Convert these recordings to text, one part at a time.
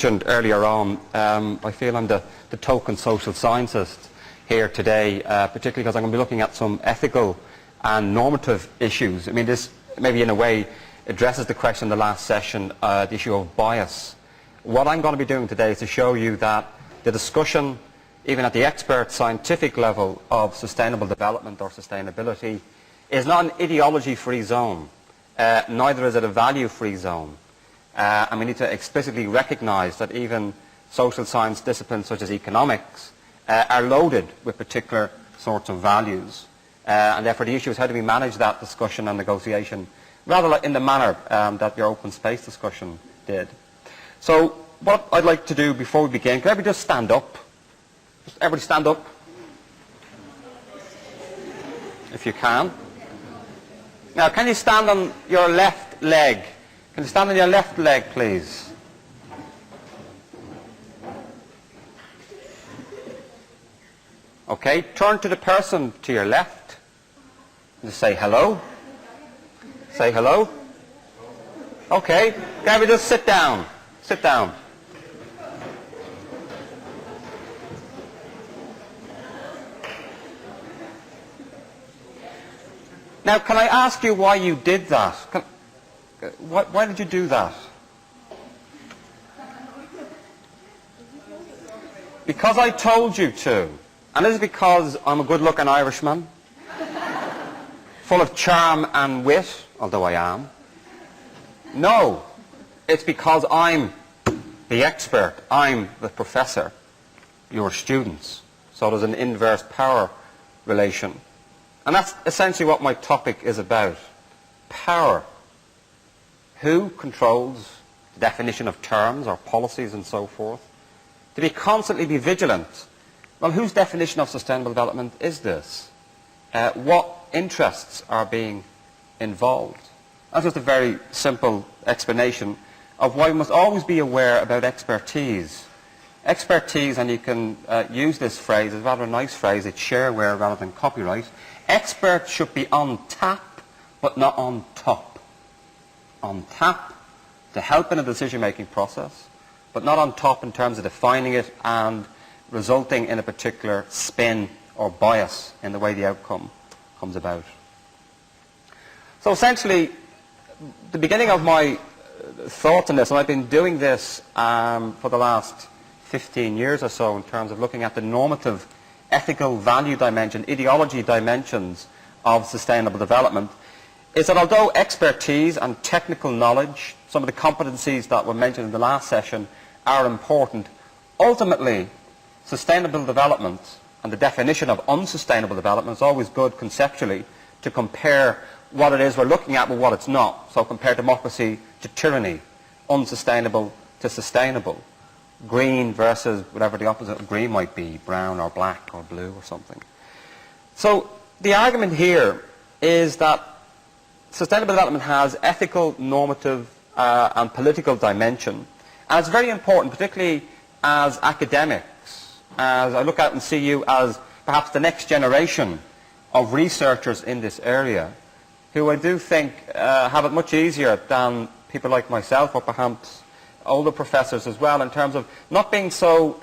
mentioned earlier on, I feel I'm the token social scientist here today, particularly because I'm going to be looking at some ethical and normative issues. I mean, this maybe in a way addresses the question in the last session, the issue of bias. What I'm going to be doing today is to show you that the discussion, even at the expert scientific level of sustainable development or sustainability, is not an ideology-free zone. Neither is it a value-free zone. And we need to explicitly recognize that even social science disciplines such as economics are loaded with particular sorts of values. And therefore the issue is how do we manage that discussion and negotiation, rather like in the manner that your open space discussion did. So what I'd like to do before we begin, can everybody just stand up? Just everybody stand up, if you can. Now, can you stand on your left leg? Can you stand on your left leg, please? Okay, turn to the person to your left. Just say hello. Say hello. Okay, can we just sit down? Sit down. Now, can I ask you why you did that? Why did you do that? Because I told you to. And this is because I'm a good-looking Irishman, full of charm and wit, although I am. No, it's because I'm the expert. I'm the professor. You're students. So there's an inverse power relation. And that's essentially what my topic is about. Power. Who controls the definition of terms or policies and so forth? To be constantly be vigilant. Well, whose definition of sustainable development is this? What interests are being involved? That's just a very simple explanation of why we must always be aware about expertise. Expertise, and you can use this phrase, it's a rather nice phrase, it's shareware rather than copyright. Experts should be on tap, but not on top. On tap to help in a decision-making process, but not on top in terms of defining it and resulting in a particular spin or bias in the way the outcome comes about. So essentially, the beginning of my thoughts on this, and I've been doing this for the last 15 years or so in terms of looking at the normative, ethical, value dimension, ideology dimensions of sustainable development, is that although expertise and technical knowledge, some of the competencies that were mentioned in the last session, are important, ultimately sustainable development and the definition of unsustainable development is always good conceptually to compare what it is we're looking at with what it's not. So compare democracy to tyranny, unsustainable to sustainable, green versus whatever the opposite of green might be, brown or black or blue or something. So the argument here is that sustainable development has ethical, normative and political dimension, and it's very important, particularly as academics, as I look out and see you as perhaps the next generation of researchers in this area, who I do think have it much easier than people like myself or perhaps older professors as well, in terms of not being so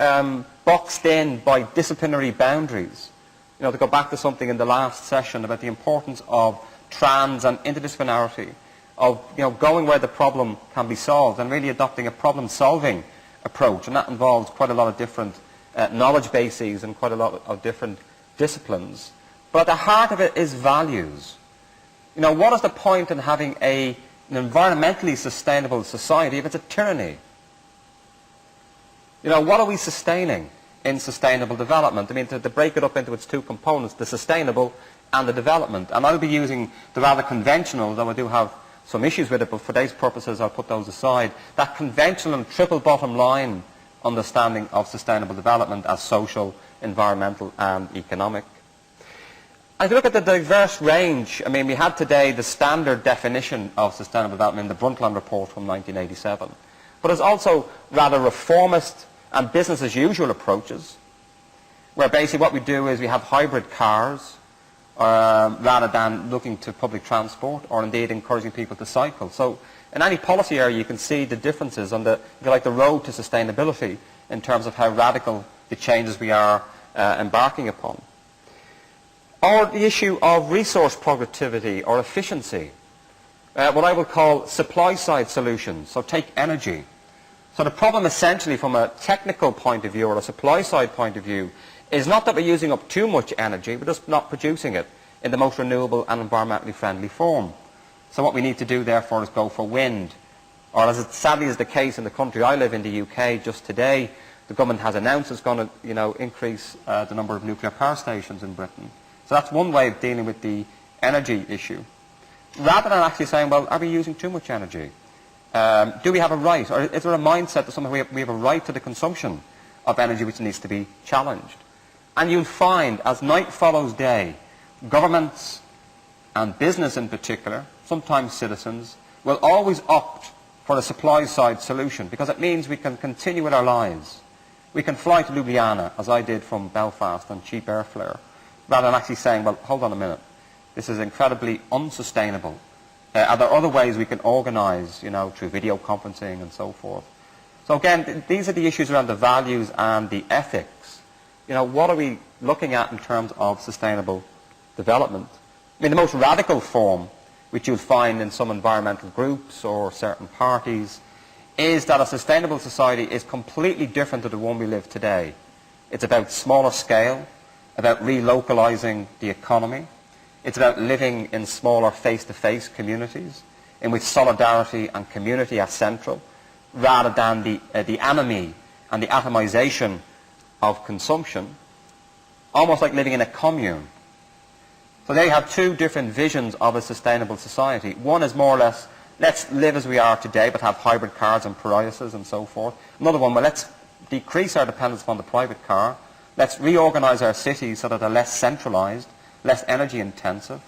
boxed in by disciplinary boundaries. You know, to go back to something in the last session about the importance of trans and interdisciplinarity, of going where the problem can be solved and really adopting a problem-solving approach, and that involves quite a lot of different knowledge bases and quite a lot of different disciplines. But at the heart of it is values. You know, what is the point in having an environmentally sustainable society if it's a tyranny? You know, what are we sustaining in sustainable development? I mean, to break it up into its two components, the sustainable and the development. And I'll be using the rather conventional, though I do have some issues with it, but for today's purposes I'll put those aside, that conventional and triple bottom line understanding of sustainable development as social, environmental and economic. If you look at the diverse range, I mean, we had today the standard definition of sustainable development in the Brundtland report from 1987. But there's also rather reformist and business as usual approaches, where basically what we do is we have hybrid cars, rather than looking to public transport or indeed encouraging people to cycle. So in any policy area you can see the differences on the, if you like, the road to sustainability in terms of how radical the changes we are embarking upon. Or the issue of resource productivity or efficiency, what I would call supply side solutions. So take energy. So the problem essentially from a technical point of view or a supply side point of view is not that we're using up too much energy, we're just not producing it in the most renewable and environmentally friendly form. So what we need to do therefore is go for wind. Or as it sadly is the case in the country I live in, the UK, just today, the government has announced it's going to increase the number of nuclear power stations in Britain. So that's one way of dealing with the energy issue. Rather than actually saying, well, are we using too much energy? Do we have a right, or is there a mindset that somehow we have a right to the consumption of energy which needs to be challenged? And you'll find, as night follows day, governments and business in particular, sometimes citizens, will always opt for a supply side solution because it means we can continue with our lives. We can fly to Ljubljana, as I did from Belfast on cheap airfare, rather than actually saying, well, hold on a minute, this is incredibly unsustainable. Are there other ways we can organise, through video conferencing and so forth? So again, these are the issues around the values and the ethics. What are we looking at in terms of sustainable development? I mean, the most radical form, which you'll find in some environmental groups or certain parties, is that a sustainable society is completely different to the one we live today. It's about smaller scale, about relocalising the economy. It's about living in smaller face-to-face communities in which solidarity and community are central, rather than the enemy and the atomization of consumption, almost like living in a commune. So they have two different visions of a sustainable society. One is more or less, let's live as we are today, but have hybrid cars and pariahs and so forth. Another one, well, let's decrease our dependence upon the private car. Let's reorganize our cities so that they're less centralized, less energy intensive,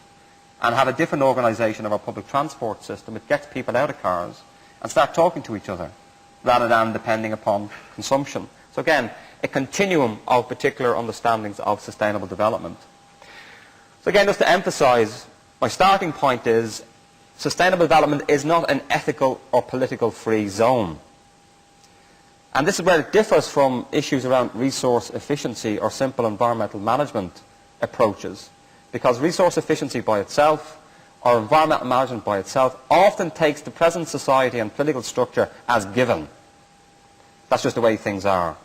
and have a different organization of our public transport system. It gets people out of cars and start talking to each other rather than depending upon consumption. So again, a continuum of particular understandings of sustainable development. So again, just to emphasize, my starting point is sustainable development is not an ethical or political free zone. And this is where it differs from issues around resource efficiency or simple environmental management approaches. Because resource efficiency by itself or environmental management by itself often takes the present society and political structure as given. That's just the way things are.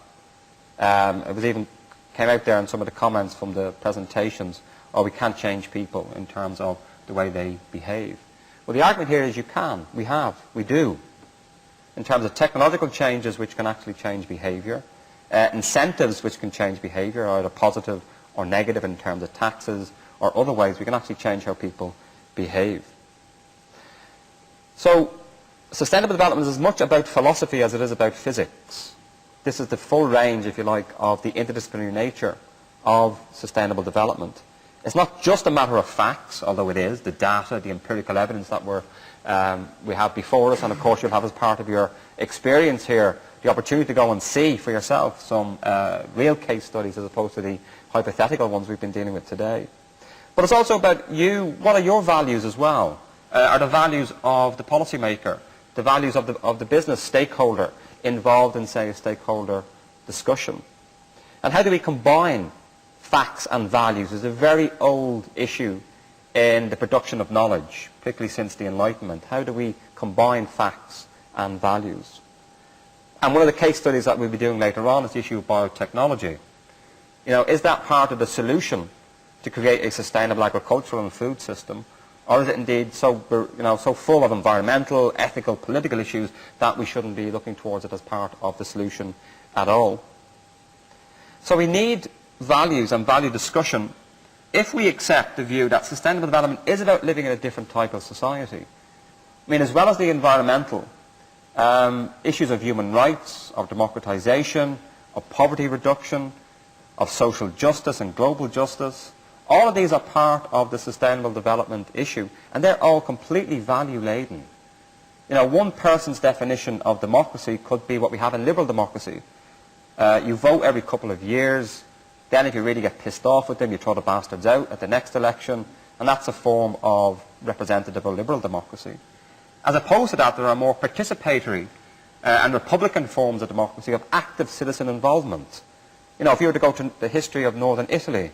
It was even came out there in some of the comments from the presentations, we can't change people in terms of the way they behave. Well, the argument here is you can, we do. In terms of technological changes which can actually change behaviour, incentives which can change behaviour, either positive or negative in terms of taxes or other ways, we can actually change how people behave. So sustainable development is as much about philosophy as it is about physics. This is the full range, if you like, of the interdisciplinary nature of sustainable development. It's not just a matter of facts, although it is, the data, the empirical evidence that we have before us, and of course you'll have as part of your experience here the opportunity to go and see for yourself some real case studies as opposed to the hypothetical ones we've been dealing with today. But it's also about you, what are your values as well? Are the values of the policymaker, the values of the business stakeholder involved in, say, a stakeholder discussion? And how do we combine facts and values? Is a very old issue in the production of knowledge, particularly since the Enlightenment. How do we combine facts and values? And one of the case studies that we'll be doing later on is the issue of biotechnology. Is that part of the solution to create a sustainable agricultural and food system, or is it indeed so full of environmental, ethical, political issues that we shouldn't be looking towards it as part of the solution at all? So we need values and value discussion if we accept the view that sustainable development is about living in a different type of society. I mean, as well as the environmental issues of human rights, of democratisation, of poverty reduction, of social justice and global justice, all of these are part of the sustainable development issue, and they're all completely value-laden. One person's definition of democracy could be what we have in liberal democracy. You vote every couple of years, Then if you really get pissed off with them, you throw the bastards out at the next election, and that's a form of representative or liberal democracy. As opposed to that, there are more participatory and republican forms of democracy of active citizen involvement. You know, if you were to go to the history of northern Italy,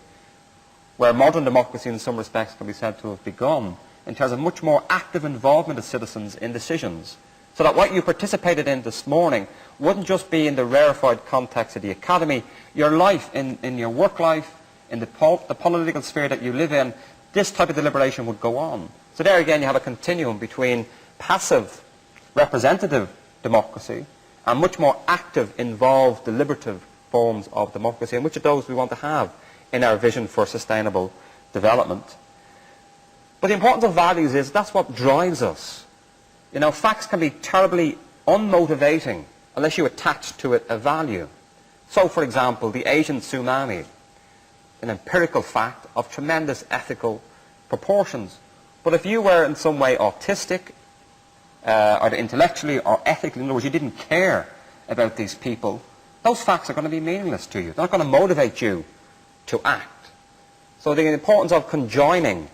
where modern democracy in some respects can be said to have begun, in terms of much more active involvement of citizens in decisions, so that what you participated in this morning wouldn't just be in the rarefied context of the academy, your life, in your work life, in the political sphere that you live in, this type of deliberation would go on. So there again you have a continuum between passive representative democracy and much more active, involved, deliberative forms of democracy, and which of those we want to have in our vision for sustainable development. But the importance of values is that's what drives us. You know, facts can be terribly unmotivating unless you attach to it a value. So, for example, the Asian tsunami, an empirical fact of tremendous ethical proportions. But if you were in some way autistic, either intellectually or ethically, in other words, you didn't care about these people, those facts are going to be meaningless to you. They're not going to motivate you to act. So the importance of conjoining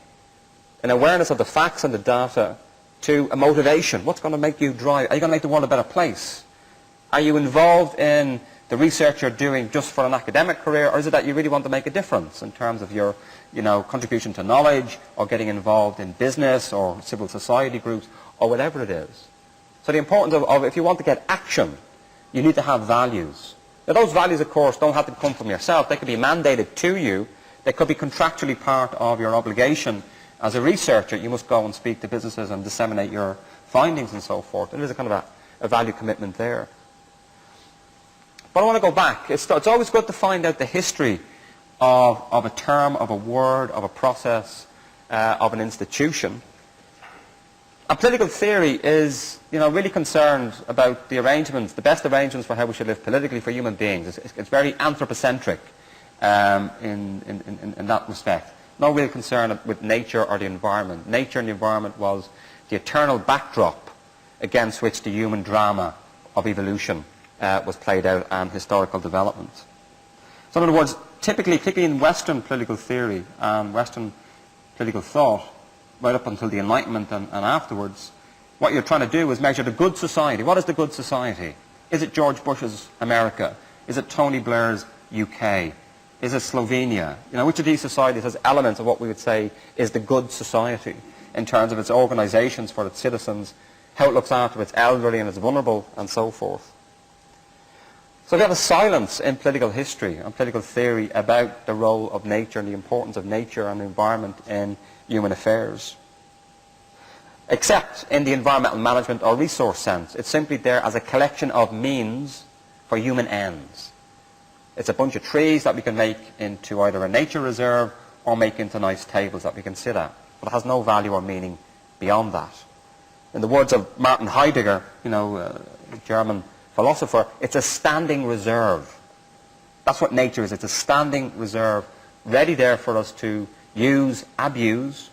an awareness of the facts and the data to a motivation. What's going to make you drive? Are you going to make the world a better place? Are you involved in the research you're doing just for an academic career, or is it that you really want to make a difference in terms of your, contribution to knowledge, or getting involved in business or civil society groups, or whatever it is? So the importance of if you want to get action, you need to have values. Now those values, of course, don't have to come from yourself. They could be mandated to you. They could be contractually part of your obligation. As a researcher, you must go and speak to businesses and disseminate your findings and so forth. And there's a kind of a value commitment there. But I want to go back. It's always good to find out the history of a term, of a word, of a process, of an institution. And political theory is, really concerned about the arrangements, the best arrangements for how we should live politically for human beings. It's very anthropocentric in that respect. No real concern with nature or the environment. Nature and the environment was the eternal backdrop against which the human drama of evolution was played out and historical development. So in other words, particularly in Western political theory and Western political thought, right up until the Enlightenment and afterwards, what you're trying to do is measure the good society. What is the good society? Is it George Bush's America? Is it Tony Blair's UK? Is it Slovenia? Which of these societies has elements of what we would say is the good society in terms of its organizations for its citizens, how it looks after its elderly and its vulnerable, and so forth. So we have a silence in political history and political theory about the role of nature and the importance of nature and the environment in human affairs. Except in the environmental management or resource sense. It's simply there as a collection of means for human ends. It's a bunch of trees that we can make into either a nature reserve or make into nice tables that we can sit at. But it has no value or meaning beyond that. In the words of Martin Heidegger, a German philosopher, it's a standing reserve. That's what nature is. It's a standing reserve, ready there for us to use, abuse,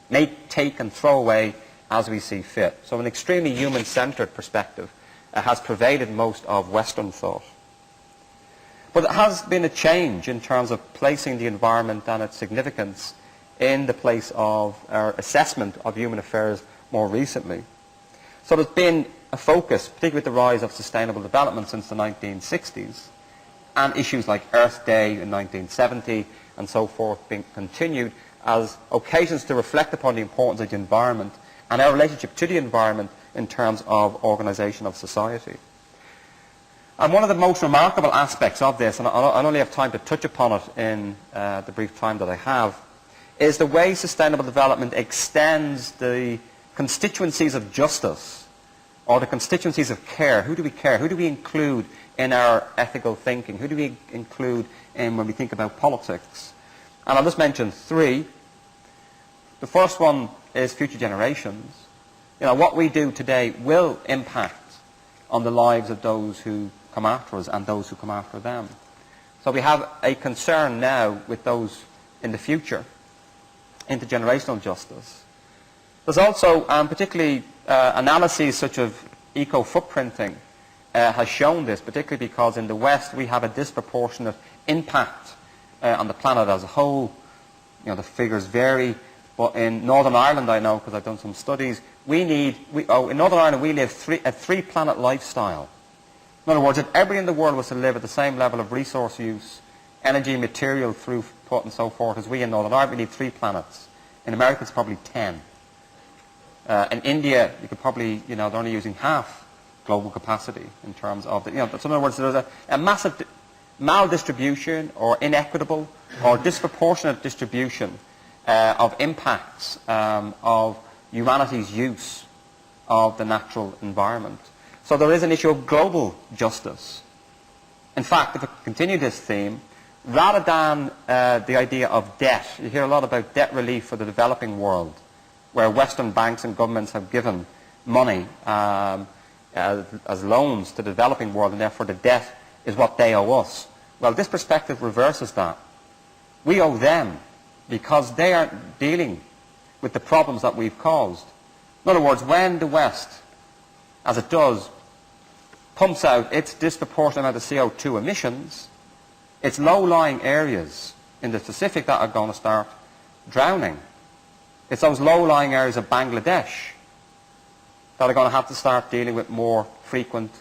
make, take and throw away as we see fit. So an extremely human-centered perspective has pervaded most of Western thought. But it has been a change in terms of placing the environment and its significance in the place of our assessment of human affairs more recently. So there's been a focus, particularly with the rise of sustainable development since the 1960s, and issues like Earth Day in 1970 and so forth being continued as occasions to reflect upon the importance of the environment and our relationship to the environment in terms of organization of society. And one of the most remarkable aspects of this, and I only have time to touch upon it in the brief time that I have, is the way sustainable development extends the constituencies of justice or the constituencies of care. Who do we care? Who do we include in our ethical thinking? Who do we include in when we think about politics? And I'll just mention three. The first one is future generations. What we do today will impact on the lives of those who come after us and those who come after them. So we have a concern now with those in the future, intergenerational justice. There's also particularly analyses such as eco-footprinting has shown this, particularly because in the West we have a disproportionate impact on the planet as a whole. The figures vary, but in Northern Ireland, I know because I've done some studies, in Northern Ireland we live a three-planet lifestyle. In other words, if everybody in the world was to live at the same level of resource use, energy, material throughput and so forth as we in Northern Ireland, we need 3 planets. In America, it's probably 10. In India, you could probably, they're only using half global capacity in terms of, so in other words, there's a massive maldistribution or inequitable or disproportionate distribution of impacts of humanity's use of the natural environment. So there is an issue of global justice. In fact, if I continue this theme, rather than the idea of debt, you hear a lot about debt relief for the developing world, where Western banks and governments have given money as loans to the developing world, and therefore the debt is what they owe us. Well, this perspective reverses that. We owe them because they aren't dealing with the problems that we've caused. In other words, when the West, as it does, pumps out its disproportionate amount of CO2 emissions, it's low-lying areas in the Pacific that are going to start drowning. It's those low-lying areas of Bangladesh that are going to have to start dealing with more frequent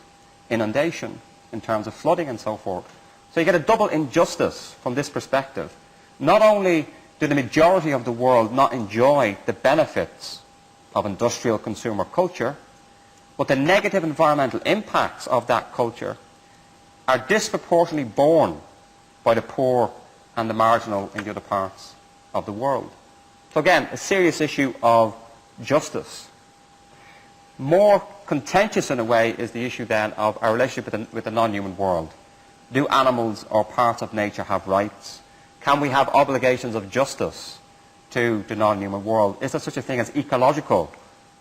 inundation in terms of flooding and so forth. So you get a double injustice from this perspective. Not only do the majority of the world not enjoy the benefits of industrial consumer culture, but the negative environmental impacts of that culture are disproportionately borne by the poor and the marginal in the other parts of the world. So again, a serious issue of justice. More contentious in a way is the issue then of our relationship with the non-human world. Do animals or parts of nature have rights? Can we have obligations of justice to the non-human world? Is there such a thing as ecological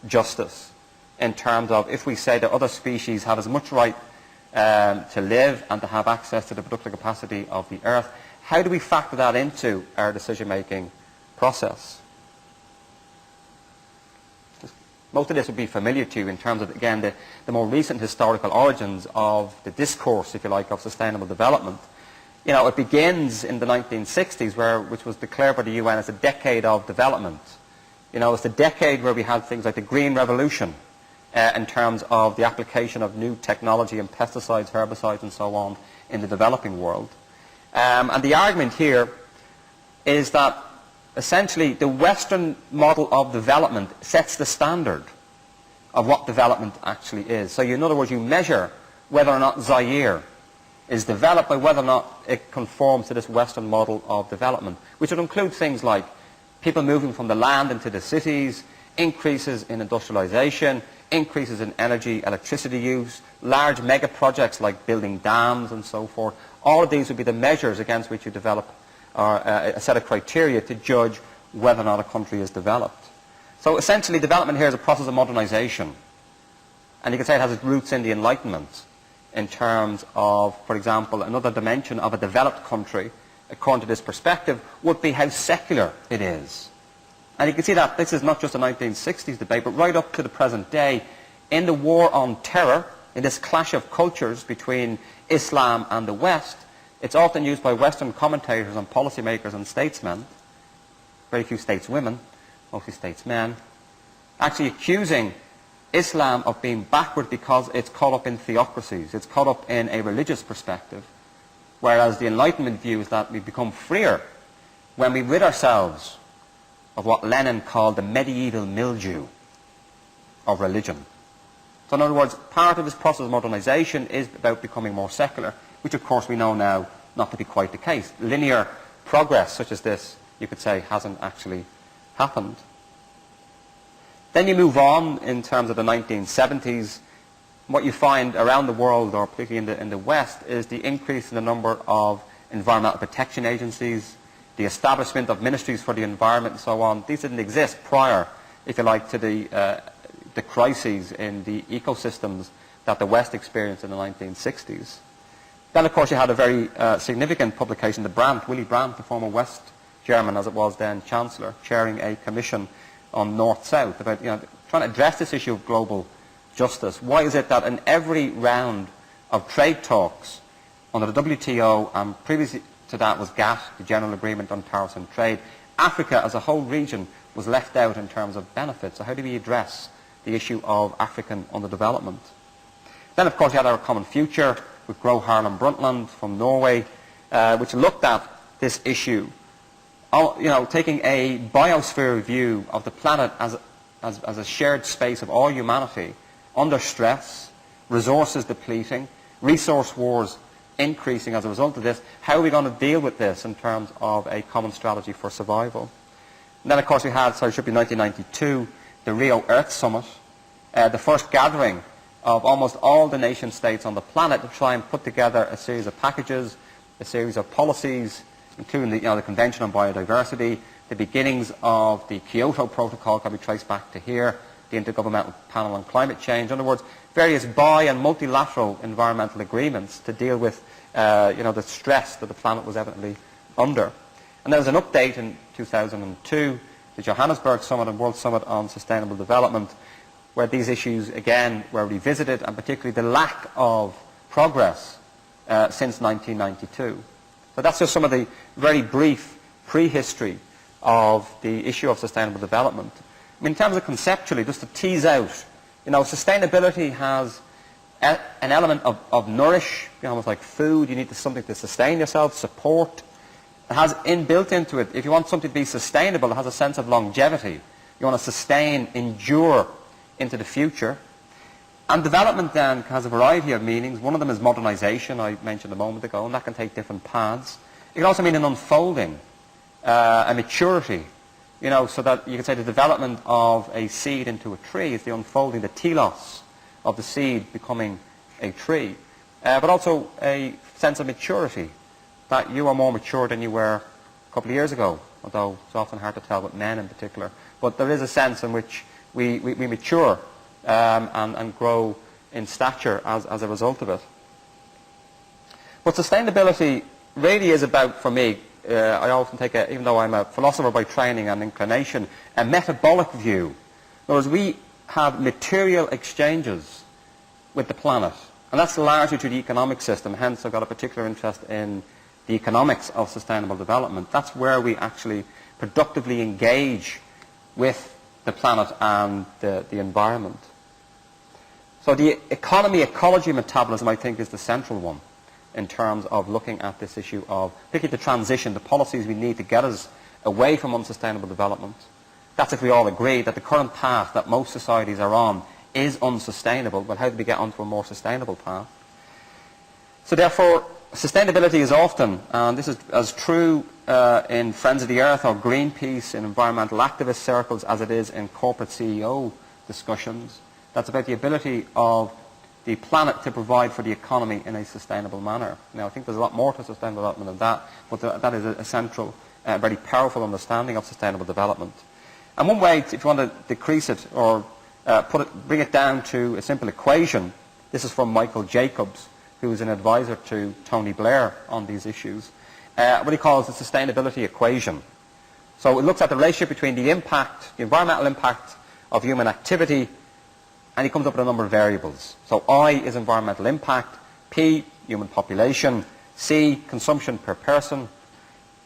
justice in terms of if we say that other species have as much right to live and to have access to the productive capacity of the earth? How do we factor that into our decision-making process? Most of this would be familiar to you in terms of, again, the more recent historical origins of the discourse, if you like, of sustainable development. It begins in the 1960s, which was declared by the UN as a decade of development. It's the decade where we had things like the Green Revolution in terms of the application of new technology and pesticides, herbicides, and so on in the developing world. And the argument here is that essentially the Western model of development sets the standard of what development actually is. So in other words, you measure whether or not Zaire is developed by whether or not it conforms to this Western model of development, which would include things like people moving from the land into the cities, increases in industrialization, increases in energy, electricity use, large mega projects like building dams and so forth. All of these would be the measures against which you develop a set of criteria to judge whether or not a country is developed. So essentially development here is a process of modernization. And you can say it has its roots in the Enlightenment in terms of, for example, another dimension of a developed country, according to this perspective, would be how secular it is. And you can see that this is not just a 1960s debate, but right up to the present day, in the war on terror, in this clash of cultures between Islam and the West, it's often used by Western commentators and policymakers and statesmen, very few stateswomen, mostly statesmen, actually accusing Islam of being backward because it's caught up in theocracies, it's caught up in a religious perspective, whereas the Enlightenment view is that we become freer when we rid ourselves of what Lenin called the medieval mildew of religion. So in other words, part of this process of modernization is about becoming more secular, which of course we know now not to be quite the case. Linear progress such as this, you could say, hasn't actually happened. Then you move on in terms of the 1970s. What you find around the world, or particularly in the West, is the increase in the number of environmental protection agencies, the establishment of ministries for the environment and so on. These didn't exist prior, if you like, to the crises in the ecosystems that the West experienced in the 1960s. Then, of course, you had a very significant publication, Willy Brandt, the former West German, as it was then, Chancellor, chairing a commission on North-South about trying to address this issue of global justice. Why is it that in every round of trade talks under the WTO and previously to that was GATT, the General Agreement on Tariffs and Trade. Africa as a whole region was left out in terms of benefits. So how do we address the issue of African underdevelopment? Then, of course, we had our common future with Gro Harlem Brundtland from Norway, which looked at this issue, taking a biosphere view of the planet as a shared space of all humanity under stress, resources depleting, resource wars increasing as a result of this. How are we going to deal with this in terms of a common strategy for survival? And then, of course, we had, it should be 1992, the Rio Earth Summit, the first gathering of almost all the nation states on the planet to try and put together a series of packages, a series of policies, including the Convention on Biodiversity. The beginnings of the Kyoto Protocol can be traced back to here, the Intergovernmental Panel on Climate Change. In other words, various bi- and multilateral environmental agreements to deal with the stress that the planet was evidently under. And there was an update in 2002, the Johannesburg Summit and World Summit on Sustainable Development, where these issues again were revisited, and particularly the lack of progress since 1992. So that's just some of the very brief prehistory of the issue of sustainable development. I mean, in terms of conceptually, just to tease out, sustainability has an element of nourish, almost like food. You need something to sustain yourself, support. It has inbuilt into it, if you want something to be sustainable, it has a sense of longevity. You want to sustain, endure into the future. And development then has a variety of meanings. One of them is modernization, I mentioned a moment ago, and that can take different paths. It can also mean an unfolding, a maturity, so that you can say the development of a seed into a tree is the unfolding, the telos of the seed becoming a tree. But also a sense of maturity, that you are more mature than you were a couple of years ago, although it's often hard to tell with men in particular. But there is a sense in which we mature and grow in stature as a result of it. But sustainability really is about, for me, I often take even though I'm a philosopher by training and inclination, a metabolic view. In other words, we have material exchanges with the planet, and that's largely through the economic system. Hence, I've got a particular interest in the economics of sustainable development. That's where we actually productively engage with the planet and the environment. So the economy, ecology, metabolism, I think, is the central one in terms of looking at this issue of particularly the transition, the policies we need to get us away from unsustainable development. That's if we all agree that the current path that most societies are on is unsustainable. But how do we get onto a more sustainable path? So therefore, sustainability is often, and this is as true in Friends of the Earth or Greenpeace, in environmental activist circles, as it is in corporate CEO discussions. That's about the ability of the planet to provide for the economy in a sustainable manner. Now, I think there's a lot more to sustainable development than that, but that is a central, very powerful understanding of sustainable development. And one way, if you want to decrease it or bring it down to a simple equation, this is from Michael Jacobs, who is an advisor to Tony Blair on these issues, what he calls the sustainability equation. So it looks at the relationship between the impact, the environmental impact of human activity, and he comes up with a number of variables. So I is environmental impact, P, human population, C, consumption per person,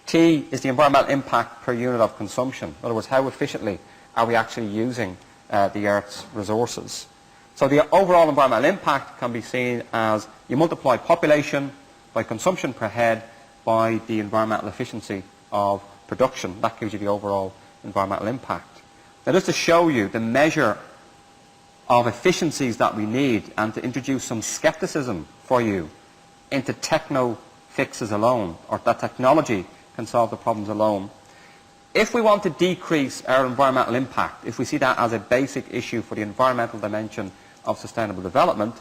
T is the environmental impact per unit of consumption. In other words, how efficiently are we actually using the Earth's resources? So the overall environmental impact can be seen as you multiply population by consumption per head by the environmental efficiency of production. That gives you the overall environmental impact. Now, just to show you the measure of efficiencies that we need and to introduce some skepticism for you into techno fixes alone, or that technology can solve the problems alone. If we want to decrease our environmental impact, if we see that as a basic issue for the environmental dimension of sustainable development,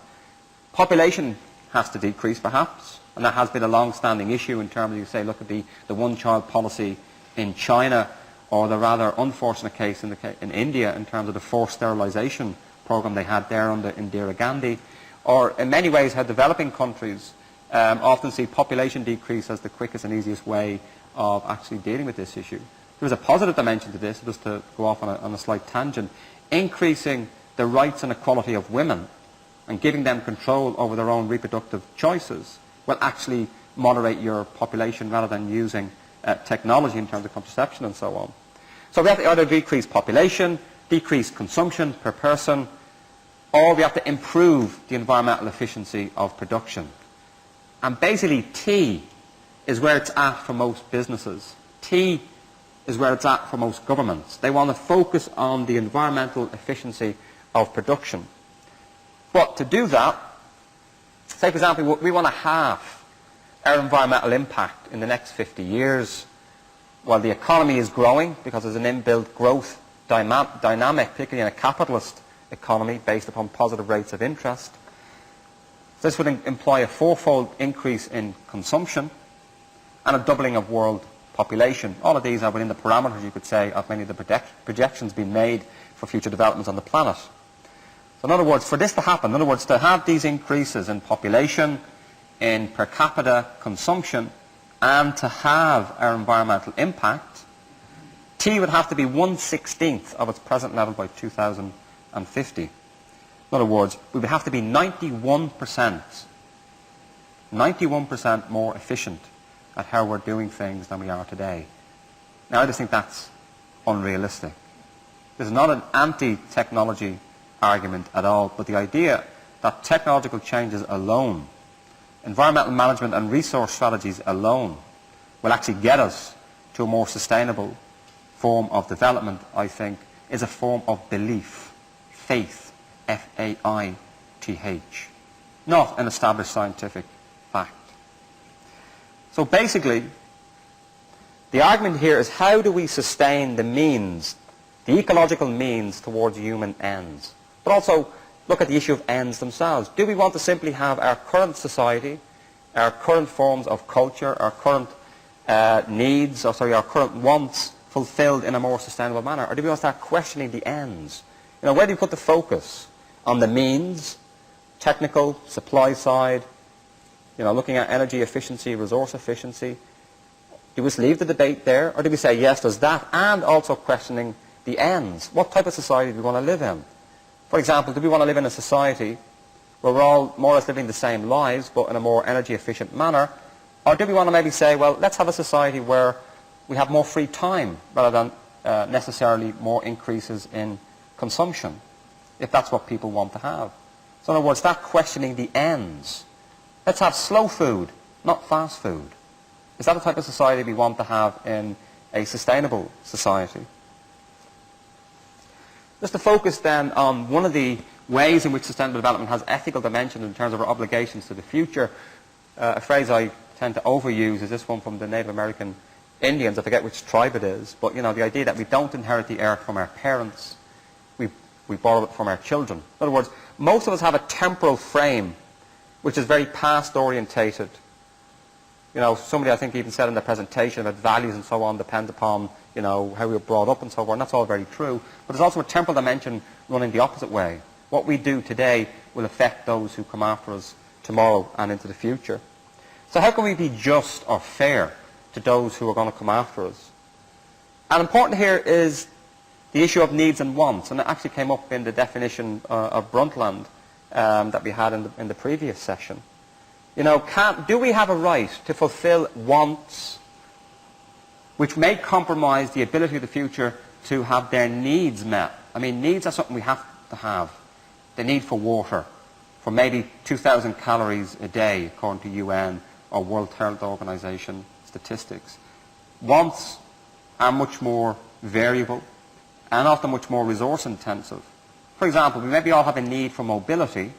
population has to decrease perhaps, and that has been a long-standing issue in terms of, you say, look at the one-child policy in China, or the rather unfortunate case in India in terms of the forced sterilization program they had there under Indira Gandhi, or in many ways how developing countries often see population decrease as the quickest and easiest way of actually dealing with this issue. There is a positive dimension to this, just to go off on a slight tangent. Increasing the rights and equality of women and giving them control over their own reproductive choices will actually moderate your population rather than using technology in terms of contraception and so on. So we have to either decrease population, decrease consumption per person, or we have to improve the environmental efficiency of production. And basically T is where it's at for most businesses. T is where it's at for most governments. They want to focus on the environmental efficiency of production. But to do that, say for example, we want to halve our environmental impact in the next 50 years while the economy is growing because there's an inbuilt growth dynamic, particularly in a capitalist economy based upon positive rates of interest. This would imply a fourfold increase in consumption and a doubling of world population. All of these are within the parameters, you could say, of many of the projections being made for future developments on the planet. So in other words, for this to happen, in other words, to have these increases in population, in per capita consumption, and to have our environmental impact, T would have to be 1/16 of its present level by 2050. In other words, we would have to be 91% more efficient at how we're doing things than we are today. Now, I just think that's unrealistic. This is not an anti-technology argument at all, but the idea that technological changes alone, environmental management and resource strategies alone, will actually get us to a more sustainable form of development, I think, is a form of belief, faith, F-A-I-T-H, not an established scientific fact. So basically, the argument here is how do we sustain the means, the ecological means towards human ends? But also look at the issue of ends themselves. Do we want to simply have our current society, our current forms of culture, our current needs, our current wants fulfilled in a more sustainable manner? Or do we want to start questioning the ends? You know, where do you put the focus? On the means, technical, supply side, you know, looking at energy efficiency, resource efficiency. Do we just leave the debate there? Or do we say, yes, there's that, and also questioning the ends? What type of society do we want to live in? For example, do we want to live in a society where we're all more or less living the same lives, but in a more energy efficient manner? Or do we want to maybe say, well, let's have a society where we have more free time rather than necessarily more increases in consumption, if that's what people want to have? So in other words, that questioning the ends. Let's have slow food, not fast food. Is that the type of society we want to have in a sustainable society? Just to focus then on one of the ways in which sustainable development has ethical dimensions in terms of our obligations to the future, a phrase I tend to overuse is this one from the Native American Indians. I forget which tribe it is, but you know, the idea that we don't inherit the earth from our parents, we borrow it from our children. In other words, most of us have a temporal frame which is very past orientated. You know, somebody I think even said in the presentation that values and so on depend upon, you know, how we were brought up and so forth, and that's all very true. But there's also a temporal dimension running the opposite way. What we do today will affect those who come after us tomorrow and into the future. So how can we be just or fair to those who are going to come after us? And important here is the issue of needs and wants, and it actually came up in the definition of Brundtland that we had in the previous session. You know, do we have a right to fulfill wants which may compromise the ability of the future to have their needs met? I mean, needs are something we have to have. The need for water, for maybe 2,000 calories a day, according to UN or World Health Organization statistics. Wants are much more variable and often much more resource intensive. For example, we maybe all have a need for mobility,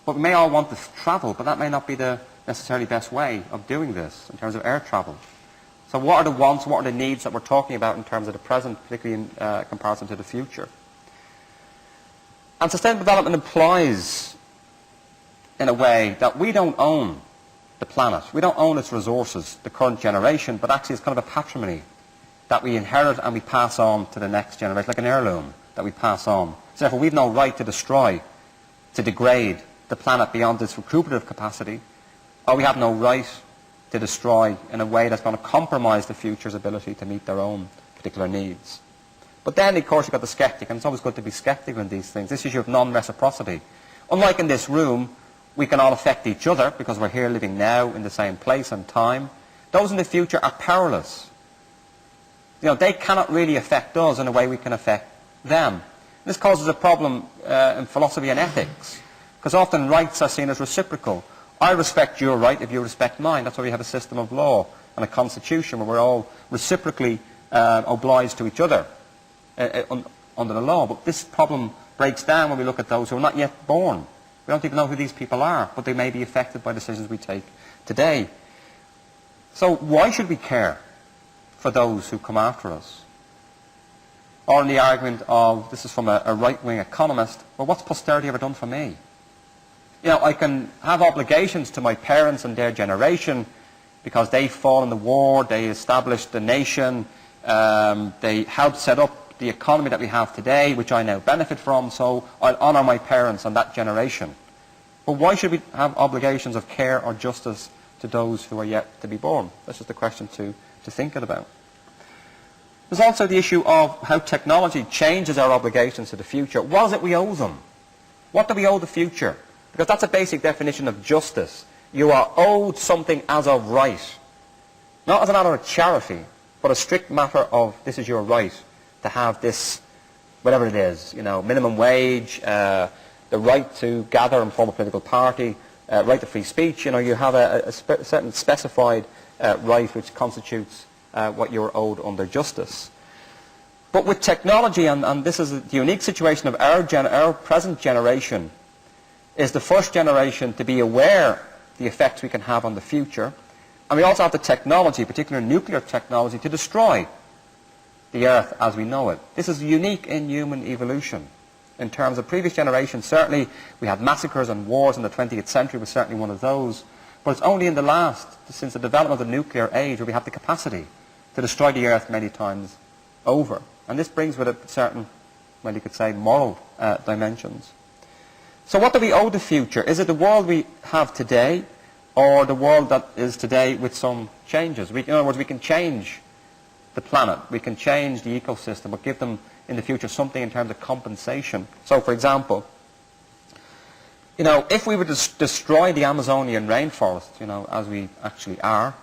but we may all want to travel, but that may not be the necessarily best way of doing this in terms of air travel. So what are the wants, what are the needs that we're talking about in terms of the present, particularly in comparison to the future? And sustainable development implies, in a way, that we don't own the planet. We don't own its resources, the current generation, but actually it's kind of a patrimony that we inherit and we pass on to the next generation, like an heirloom that we pass on. So therefore we've no right to destroy, to degrade the planet beyond its recuperative capacity, or we have no right to destroy in a way that's going to compromise the future's ability to meet their own particular needs. But then, of course, you've got the skeptic, and it's always good to be skeptical in these things. This issue of non-reciprocity. Unlike in this room, we can all affect each other because we're here living now in the same place and time. Those in the future are powerless. They cannot really affect us in a way we can affect them. This causes a problem in philosophy and ethics, because often rights are seen as reciprocal. I respect your right if you respect mine. That's why we have a system of law and a constitution where we're all reciprocally obliged to each other under the law. But this problem breaks down when we look at those who are not yet born. We don't even know who these people are, but they may be affected by decisions we take today. So why should we care for those who come after us? Or in the argument of, this is from a right-wing economist, well, what's posterity ever done for me? I can have obligations to my parents and their generation because they fought in the war, they established the nation, they helped set up the economy that we have today, which I now benefit from, so I'll honour my parents and that generation. But why should we have obligations of care or justice to those who are yet to be born? That's just a question to think about. There's also the issue of how technology changes our obligations to the future. What is it we owe them? What do we owe the future? Because that's a basic definition of justice. You are owed something as of right. Not as a matter of charity, but a strict matter of this is your right to have this, whatever it is, minimum wage, the right to gather and form a political party, right to free speech. You have a certain specified right which constitutes what you're owed under justice. But with technology, and this is the unique situation of our present generation, is the first generation to be aware the effects we can have on the future. And we also have the technology, particularly nuclear technology, to destroy the Earth as we know it. This is unique in human evolution. In terms of previous generations, certainly we had massacres and wars in the 20th century, was certainly one of those. But it's only in the last, since the development of the nuclear age, where we have the capacity to destroy the Earth many times over. And this brings with it certain, well, you could say, moral dimensions. So what do we owe the future? Is it the world we have today, or the world that is today with some changes? In other words, we can change the planet, we can change the ecosystem, but give them in the future something in terms of compensation. So, for example, if we were to destroy the Amazonian rainforest, as we actually are,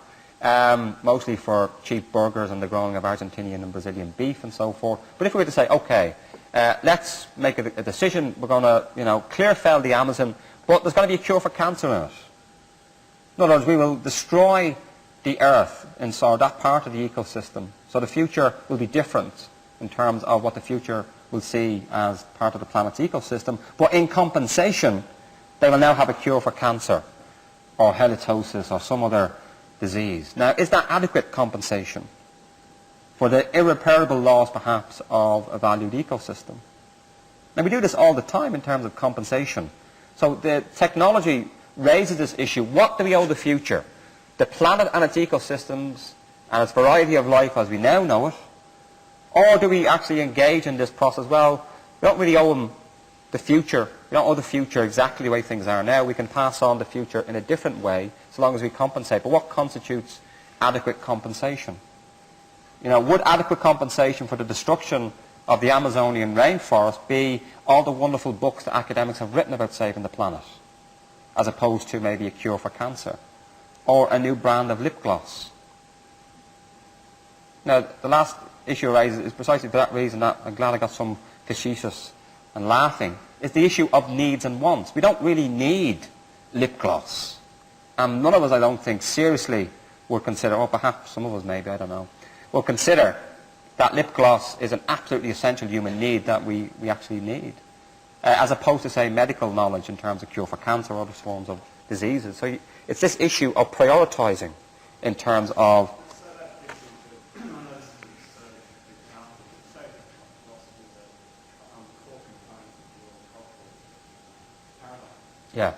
mostly for cheap burgers and the growing of Argentinian and Brazilian beef and so forth, but if we were to say, okay, let's make a decision, we're going to, clear fell the Amazon, but there's going to be a cure for cancer in it. In other words, we will destroy the Earth and so that part of the ecosystem. So the future will be different in terms of what the future will see as part of the planet's ecosystem. But in compensation, they will now have a cure for cancer or halitosis or some other disease. Now, is that adequate compensation for the irreparable loss, perhaps, of a valued ecosystem? Now, we do this all the time in terms of compensation. So the technology raises this issue. What do we owe the future? The planet and its ecosystems and its variety of life as we now know it? Or do we actually engage in this process? Well, we don't really owe them the future. We don't owe the future exactly the way things are now. We can pass on the future in a different way so long as we compensate. But what constitutes adequate compensation? Would adequate compensation for the destruction of the Amazonian rainforest be all the wonderful books that academics have written about saving the planet, as opposed to maybe a cure for cancer, or a new brand of lip gloss? Now, the last issue I raise is precisely for that reason that I'm glad I got some facetious and laughing, is the issue of needs and wants. We don't really need lip gloss. And none of us, I don't think, seriously would consider, or perhaps some of us maybe, I don't know, will consider that lip gloss is an absolutely essential human need that we actually need, as opposed to, say, medical knowledge in terms of cure for cancer or other forms of diseases. So it's this issue of prioritizing in terms of... Yeah.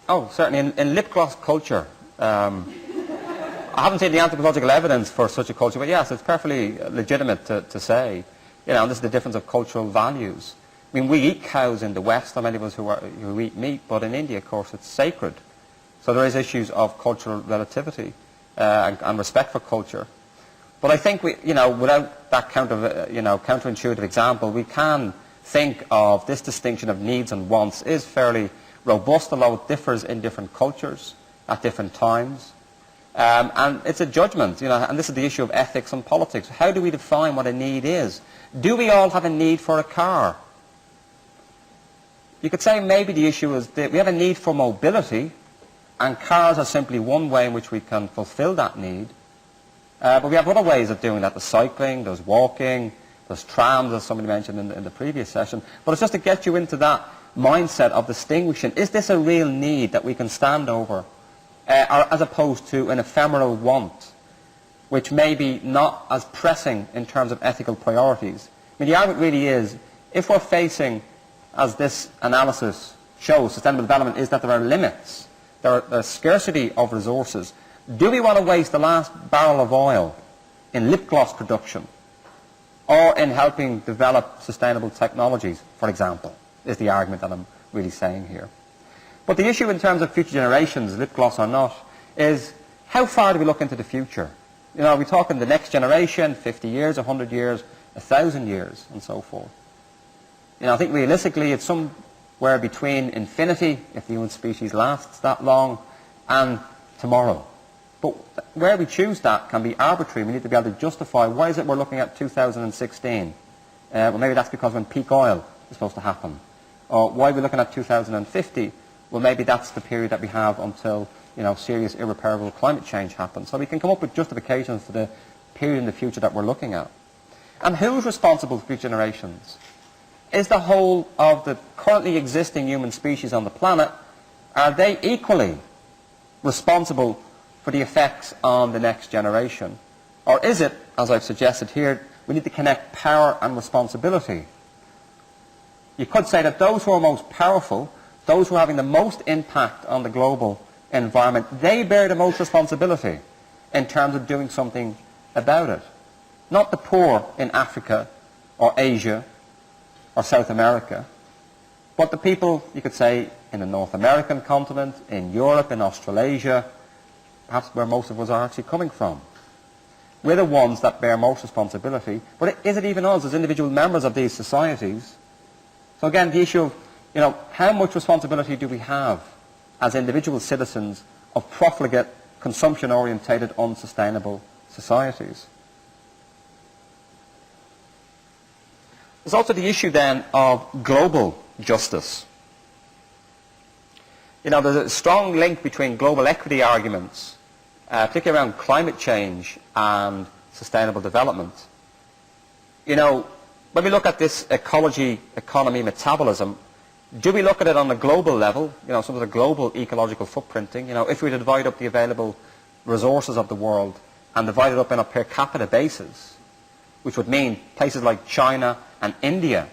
Oh, certainly. In lip gloss culture, I haven't seen the anthropological evidence for such a culture, but yes, it's perfectly legitimate to say, this is the difference of cultural values. I mean, we eat cows in the West, not many of us who eat meat, but in India, of course, it's sacred. So there is issues of cultural relativity and respect for culture. But I think without that counterintuitive example, we can think of this distinction of needs and wants is fairly robust, although it differs in different cultures at different times. And it's a judgment, and this is the issue of ethics and politics. How do we define what a need is? Do we all have a need for a car? You could say maybe the issue is that we have a need for mobility, and cars are simply one way in which we can fulfill that need. But we have other ways of doing that. There's cycling, there's walking, there's trams, as somebody mentioned in the previous session. But it's just to get you into that mindset of distinguishing, is this a real need that we can stand over, or as opposed to an ephemeral want, which may be not as pressing in terms of ethical priorities. I mean, the argument really is, if we're facing, as this analysis shows, sustainable development is that there are limits, there's scarcity of resources. Do we want to waste the last barrel of oil in lip gloss production, or in helping develop sustainable technologies, for example, is the argument that I'm really saying here. But the issue in terms of future generations, lip gloss or not, is how far do we look into the future? Are we talking the next generation, 50 years, 100 years, 1,000 years, and so forth? I think realistically it's somewhere between infinity, if the human species lasts that long, and tomorrow. But where we choose that can be arbitrary. We need to be able to justify, why is it we're looking at 2016? Well, maybe that's because when peak oil is supposed to happen. Or why are we looking at 2050? Well, maybe that's the period that we have until serious irreparable climate change happens. So we can come up with justifications for the period in the future that we're looking at. And who's responsible for future generations? Is the whole of the currently existing human species on the planet, are they equally responsible for the effects on the next generation? Or is it, as I've suggested here, we need to connect power and responsibility? You could say that those who are most powerful, those who are having the most impact on the global environment, they bear the most responsibility in terms of doing something about it. Not the poor in Africa or Asia or South America, but the people, you could say, in the North American continent, in Europe, in Australasia, perhaps where most of us are actually coming from. We're the ones that bear most responsibility, but is it even us as individual members of these societies? So again, the issue of, how much responsibility do we have as individual citizens of profligate, consumption-orientated, unsustainable societies? There's also the issue then of global justice. There's a strong link between global equity arguments, particularly around climate change and sustainable development. When we look at this ecology, economy, metabolism, do we look at it on a global level, some of the global ecological footprinting? If we divide up the available resources of the world and divide it up on a per capita basis, which would mean places like China and India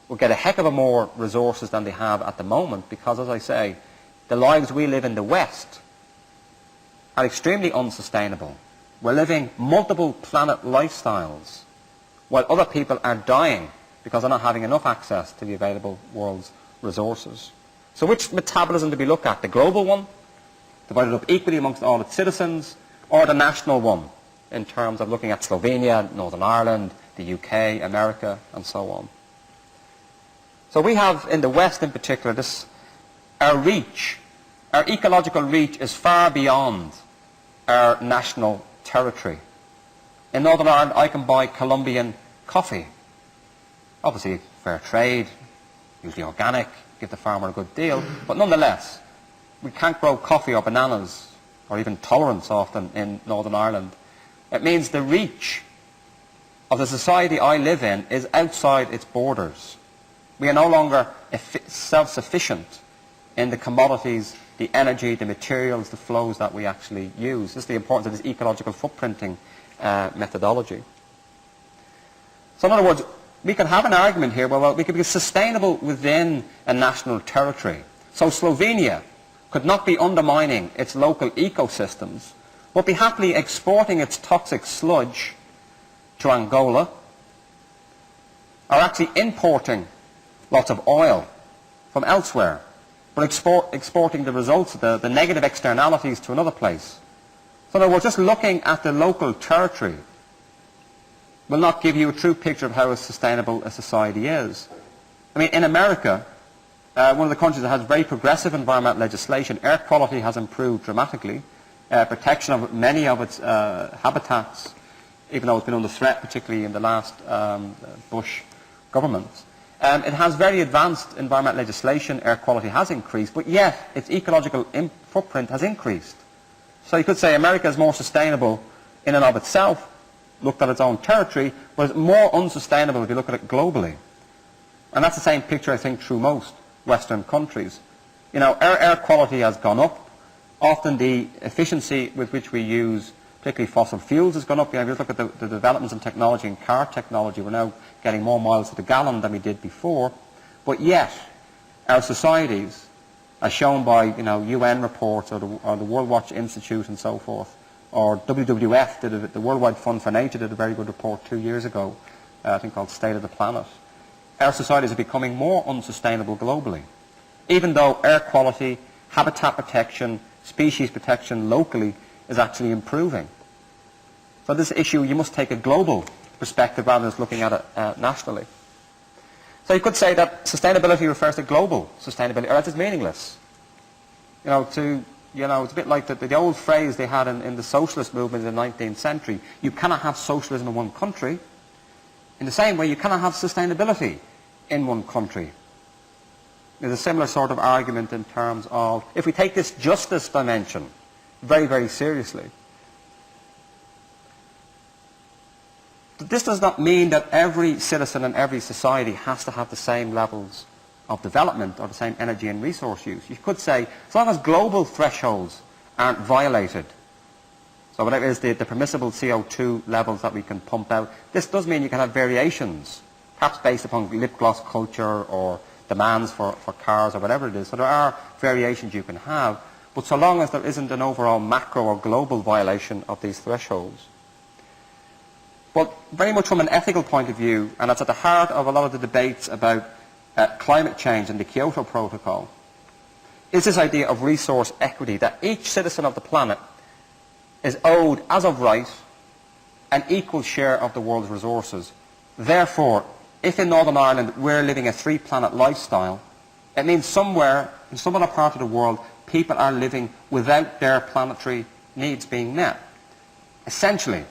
will get a heck of a more resources than they have at the moment, because, as I say, the lives we live in the West are extremely unsustainable. We're living multiple planet lifestyles, while other people are dying because they're not having enough access to the available world's resources. So which metabolism do we look at? The global one, divided up equally amongst all its citizens, or the national one, in terms of looking at Slovenia, Northern Ireland, the UK, America, and so on? So we have, in the West in particular, our reach, our ecological reach is far beyond our national territory. In Northern Ireland, I can buy Colombian coffee. Obviously, fair trade, usually organic, give the farmer a good deal, but nonetheless, we can't grow coffee or bananas, or even tolerance often in Northern Ireland. It means the reach of the society I live in is outside its borders. We are no longer self-sufficient in the commodities, the energy, the materials, the flows that we actually use. This is the importance of this ecological footprinting methodology. So in other words, we could have an argument here where, we could be sustainable within a national territory. So Slovenia could not be undermining its local ecosystems, but be happily exporting its toxic sludge to Angola, or actually importing lots of oil from elsewhere, but exporting the results, the negative externalities to another place. So in other words, just looking at the local territory will not give you a true picture of how sustainable a society is. I mean, in America, one of the countries that has very progressive environmental legislation, air quality has improved dramatically. Protection of many of its habitats, even though it's been under threat, particularly in the last Bush governments. It has very advanced environmental legislation, air quality has increased, but yet its ecological footprint has increased. So you could say America is more sustainable in and of itself, looked at its own territory, but it's more unsustainable if you look at it globally. And that's the same picture, I think, through most Western countries. You know, our air quality has gone up. Often the efficiency with which we use, particularly fossil fuels, has gone up. You know, if you look at the developments in technology and car technology, we're now getting more miles to the gallon than we did before. But yet, our societies, as shown by UN reports or the World Watch Institute and so forth, or WWF, the Worldwide Fund for Nature did a very good report 2 years ago, I think called State of the Planet. Our societies are becoming more unsustainable globally, even though air quality, habitat protection, species protection locally is actually improving. So this issue, you must take a global perspective rather than just looking at it nationally. So you could say that sustainability refers to global sustainability, or that is meaningless. It's a bit like the old phrase they had in the socialist movement in the 19th century, you cannot have socialism in one country. In the same way, you cannot have sustainability in one country. There's a similar sort of argument in terms of, if we take this justice dimension very, very seriously, this does not mean that every citizen in every society has to have the same levels of development or the same energy and resource use. You could say, as long as global thresholds aren't violated, so whatever is the permissible CO2 levels that we can pump out, this does mean you can have variations, perhaps based upon lip gloss culture or demands for cars or whatever it is. So there are variations you can have, but so long as there isn't an overall macro or global violation of these thresholds. But very much from an ethical point of view, and that's at the heart of a lot of the debates about climate change and the Kyoto Protocol, is this idea of resource equity, that each citizen of the planet is owed, as of right, an equal share of the world's resources. Therefore, if in Northern Ireland we're living a three-planet lifestyle, it means somewhere, in some other part of the world, people are living without their planetary needs being met. Essentially,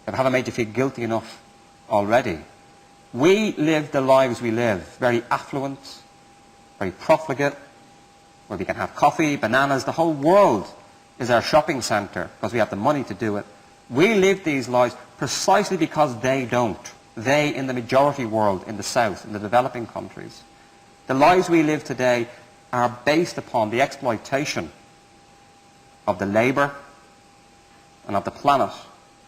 if I haven't made you feel guilty enough already, we live the lives we live, very affluent, very profligate, where we can have coffee, bananas, the whole world is our shopping centre because we have the money to do it. We live these lives precisely because they don't. They in the majority world, in the South, in the developing countries. The lives we live today are based upon the exploitation of the labour and of the planet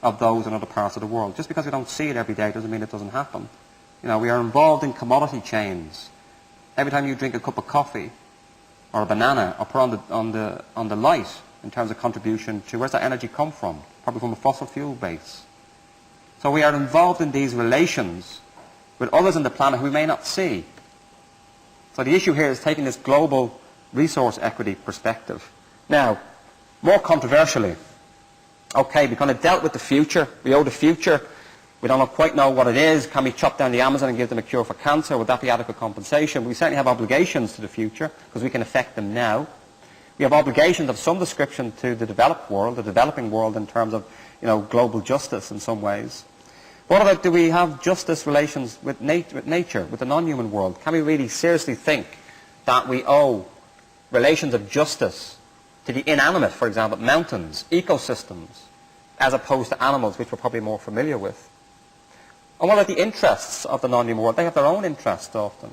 of those in other parts of the world. Just because we don't see it every day doesn't mean it doesn't happen. We are involved in commodity chains. Every time you drink a cup of coffee or a banana or put on the light, in terms of contribution to, where's that energy come from? Probably from a fossil fuel base. So we are involved in these relations with others on the planet who we may not see. So the issue here is taking this global resource equity perspective. Now, more controversially, okay, we kind of dealt with the future. We owe the future. We don't quite know what it is. Can we chop down the Amazon and give them a cure for cancer? Would that be adequate compensation? We certainly have obligations to the future because we can affect them now. We have obligations of some description to the developed world, the developing world, in terms of global justice in some ways. What about, do we have justice relations with nature, with the non-human world? Can we really seriously think that we owe relations of justice to the inanimate, for example, mountains, ecosystems, as opposed to animals, which we're probably more familiar with? And what are the interests of the non-human world? They have their own interests often,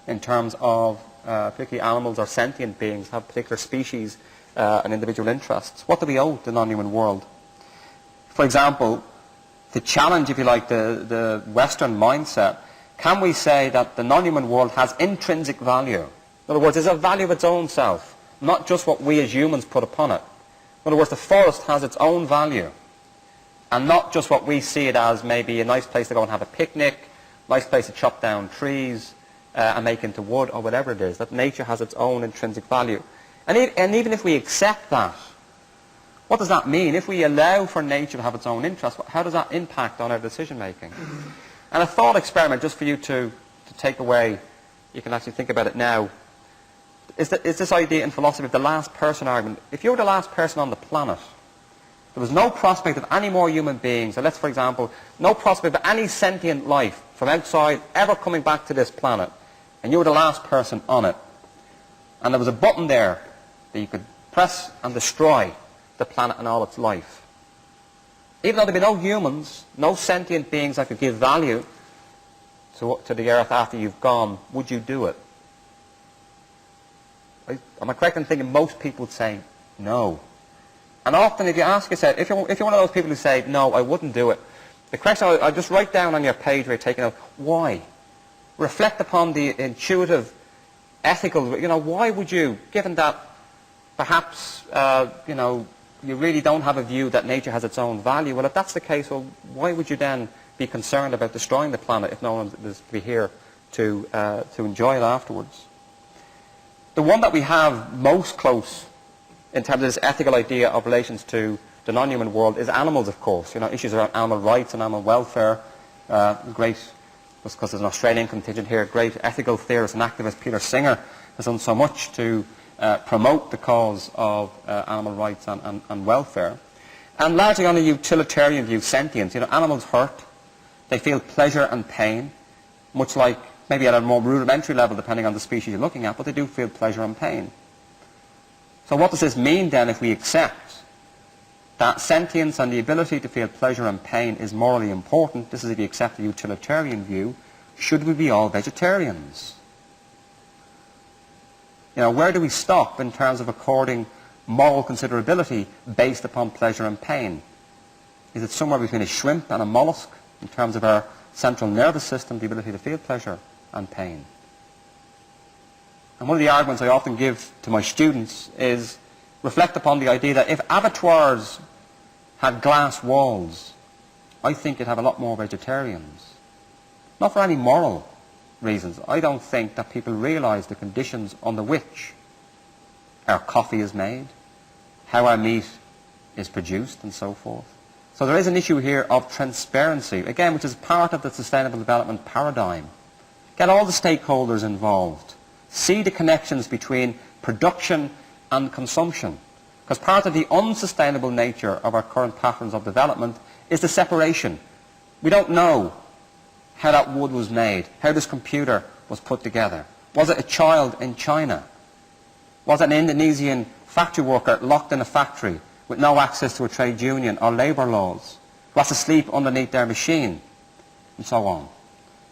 in terms of particularly animals or sentient beings have particular species and individual interests. What do we owe the non-human world? For example, to challenge, if you like, the Western mindset, can we say that the non-human world has intrinsic value? In other words, there's a value of its own self, not just what we as humans put upon it. In other words, the forest has its own value, and not just what we see it as maybe a nice place to go and have a picnic, nice place to chop down trees and make into wood or whatever it is, that nature has its own intrinsic value. And even if we accept that, What does that mean? If we allow for nature to have its own interests, how does that impact on our decision making? And a thought experiment, just for you to take away, you can actually think about it now, is this idea in philosophy of the last person argument. If you were the last person on the planet, there was no prospect of any more human beings, or let's, for example, no prospect of any sentient life from outside ever coming back to this planet, and you were the last person on it, and there was a button there that you could press and destroy the planet and all its life. Even though there'd be no humans, no sentient beings that could give value to the earth after you've gone, would you do it? Am I correct in thinking most people would say no? And often if you ask yourself, if you're one of those people who say, no, I wouldn't do it, the question I'll just write down on your page where you're taking out, why? Reflect upon the intuitive, ethical, why would you, given that perhaps, you really don't have a view that nature has its own value. Well, if that's the case, well, why would you then be concerned about destroying the planet if no one is to be here to enjoy it afterwards? The one that we have most close in terms of this ethical idea of relations to the non-human world is animals, of course. Issues around animal rights and animal welfare. Great, just because there's an Australian contingent here, great ethical theorist and activist Peter Singer has done so much to promote the cause of animal rights and welfare. And largely on a utilitarian view, sentience. Animals hurt. They feel pleasure and pain, much like maybe at a more rudimentary level, depending on the species you're looking at, but they do feel pleasure and pain. So what does this mean then if we accept that sentience and the ability to feel pleasure and pain is morally important? This is if you accept the utilitarian view. Should we be all vegetarians? Where do we stop in terms of according moral considerability based upon pleasure and pain? Is it somewhere between a shrimp and a mollusk in terms of our central nervous system, the ability to feel pleasure and pain? And one of the arguments I often give to my students is reflect upon the idea that if abattoirs had glass walls, I think you'd have a lot more vegetarians. Not for any moral reasons. I don't think that people realize the conditions under which our coffee is made, how our meat is produced, and so forth. So there is an issue here of transparency, again, which is part of the sustainable development paradigm. Get all the stakeholders involved. See the connections between production and consumption. Because part of the unsustainable nature of our current patterns of development is the separation. We don't know how that wood was made, how this computer was put together. Was it a child in China? Was it an Indonesian factory worker locked in a factory with no access to a trade union or labour laws, who has to sleep underneath their machine, and so on?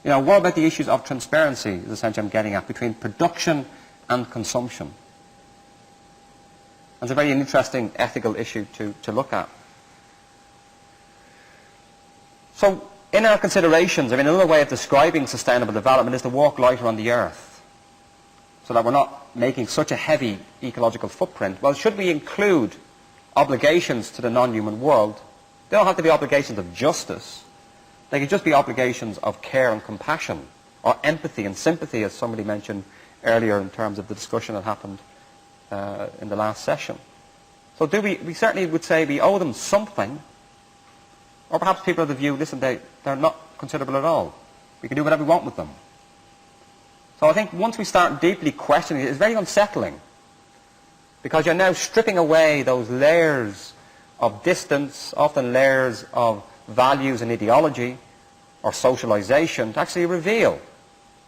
What about the issues of transparency, is essentially I'm getting at, between production and consumption? It's a very interesting ethical issue to look at. So, in our considerations, another way of describing sustainable development is to walk lighter on the earth, so that we're not making such a heavy ecological footprint. Well, should we include obligations to the non-human world? They don't have to be obligations of justice. They could just be obligations of care and compassion, or empathy and sympathy, as somebody mentioned earlier in terms of the discussion that happened in the last session. So we certainly would say we owe them something. Or perhaps people have the view, listen, they're not considerable at all. We can do whatever we want with them. So I think once we start deeply questioning it, it's very unsettling. Because you're now stripping away those layers of distance, often layers of values and ideology, or socialization, to actually reveal,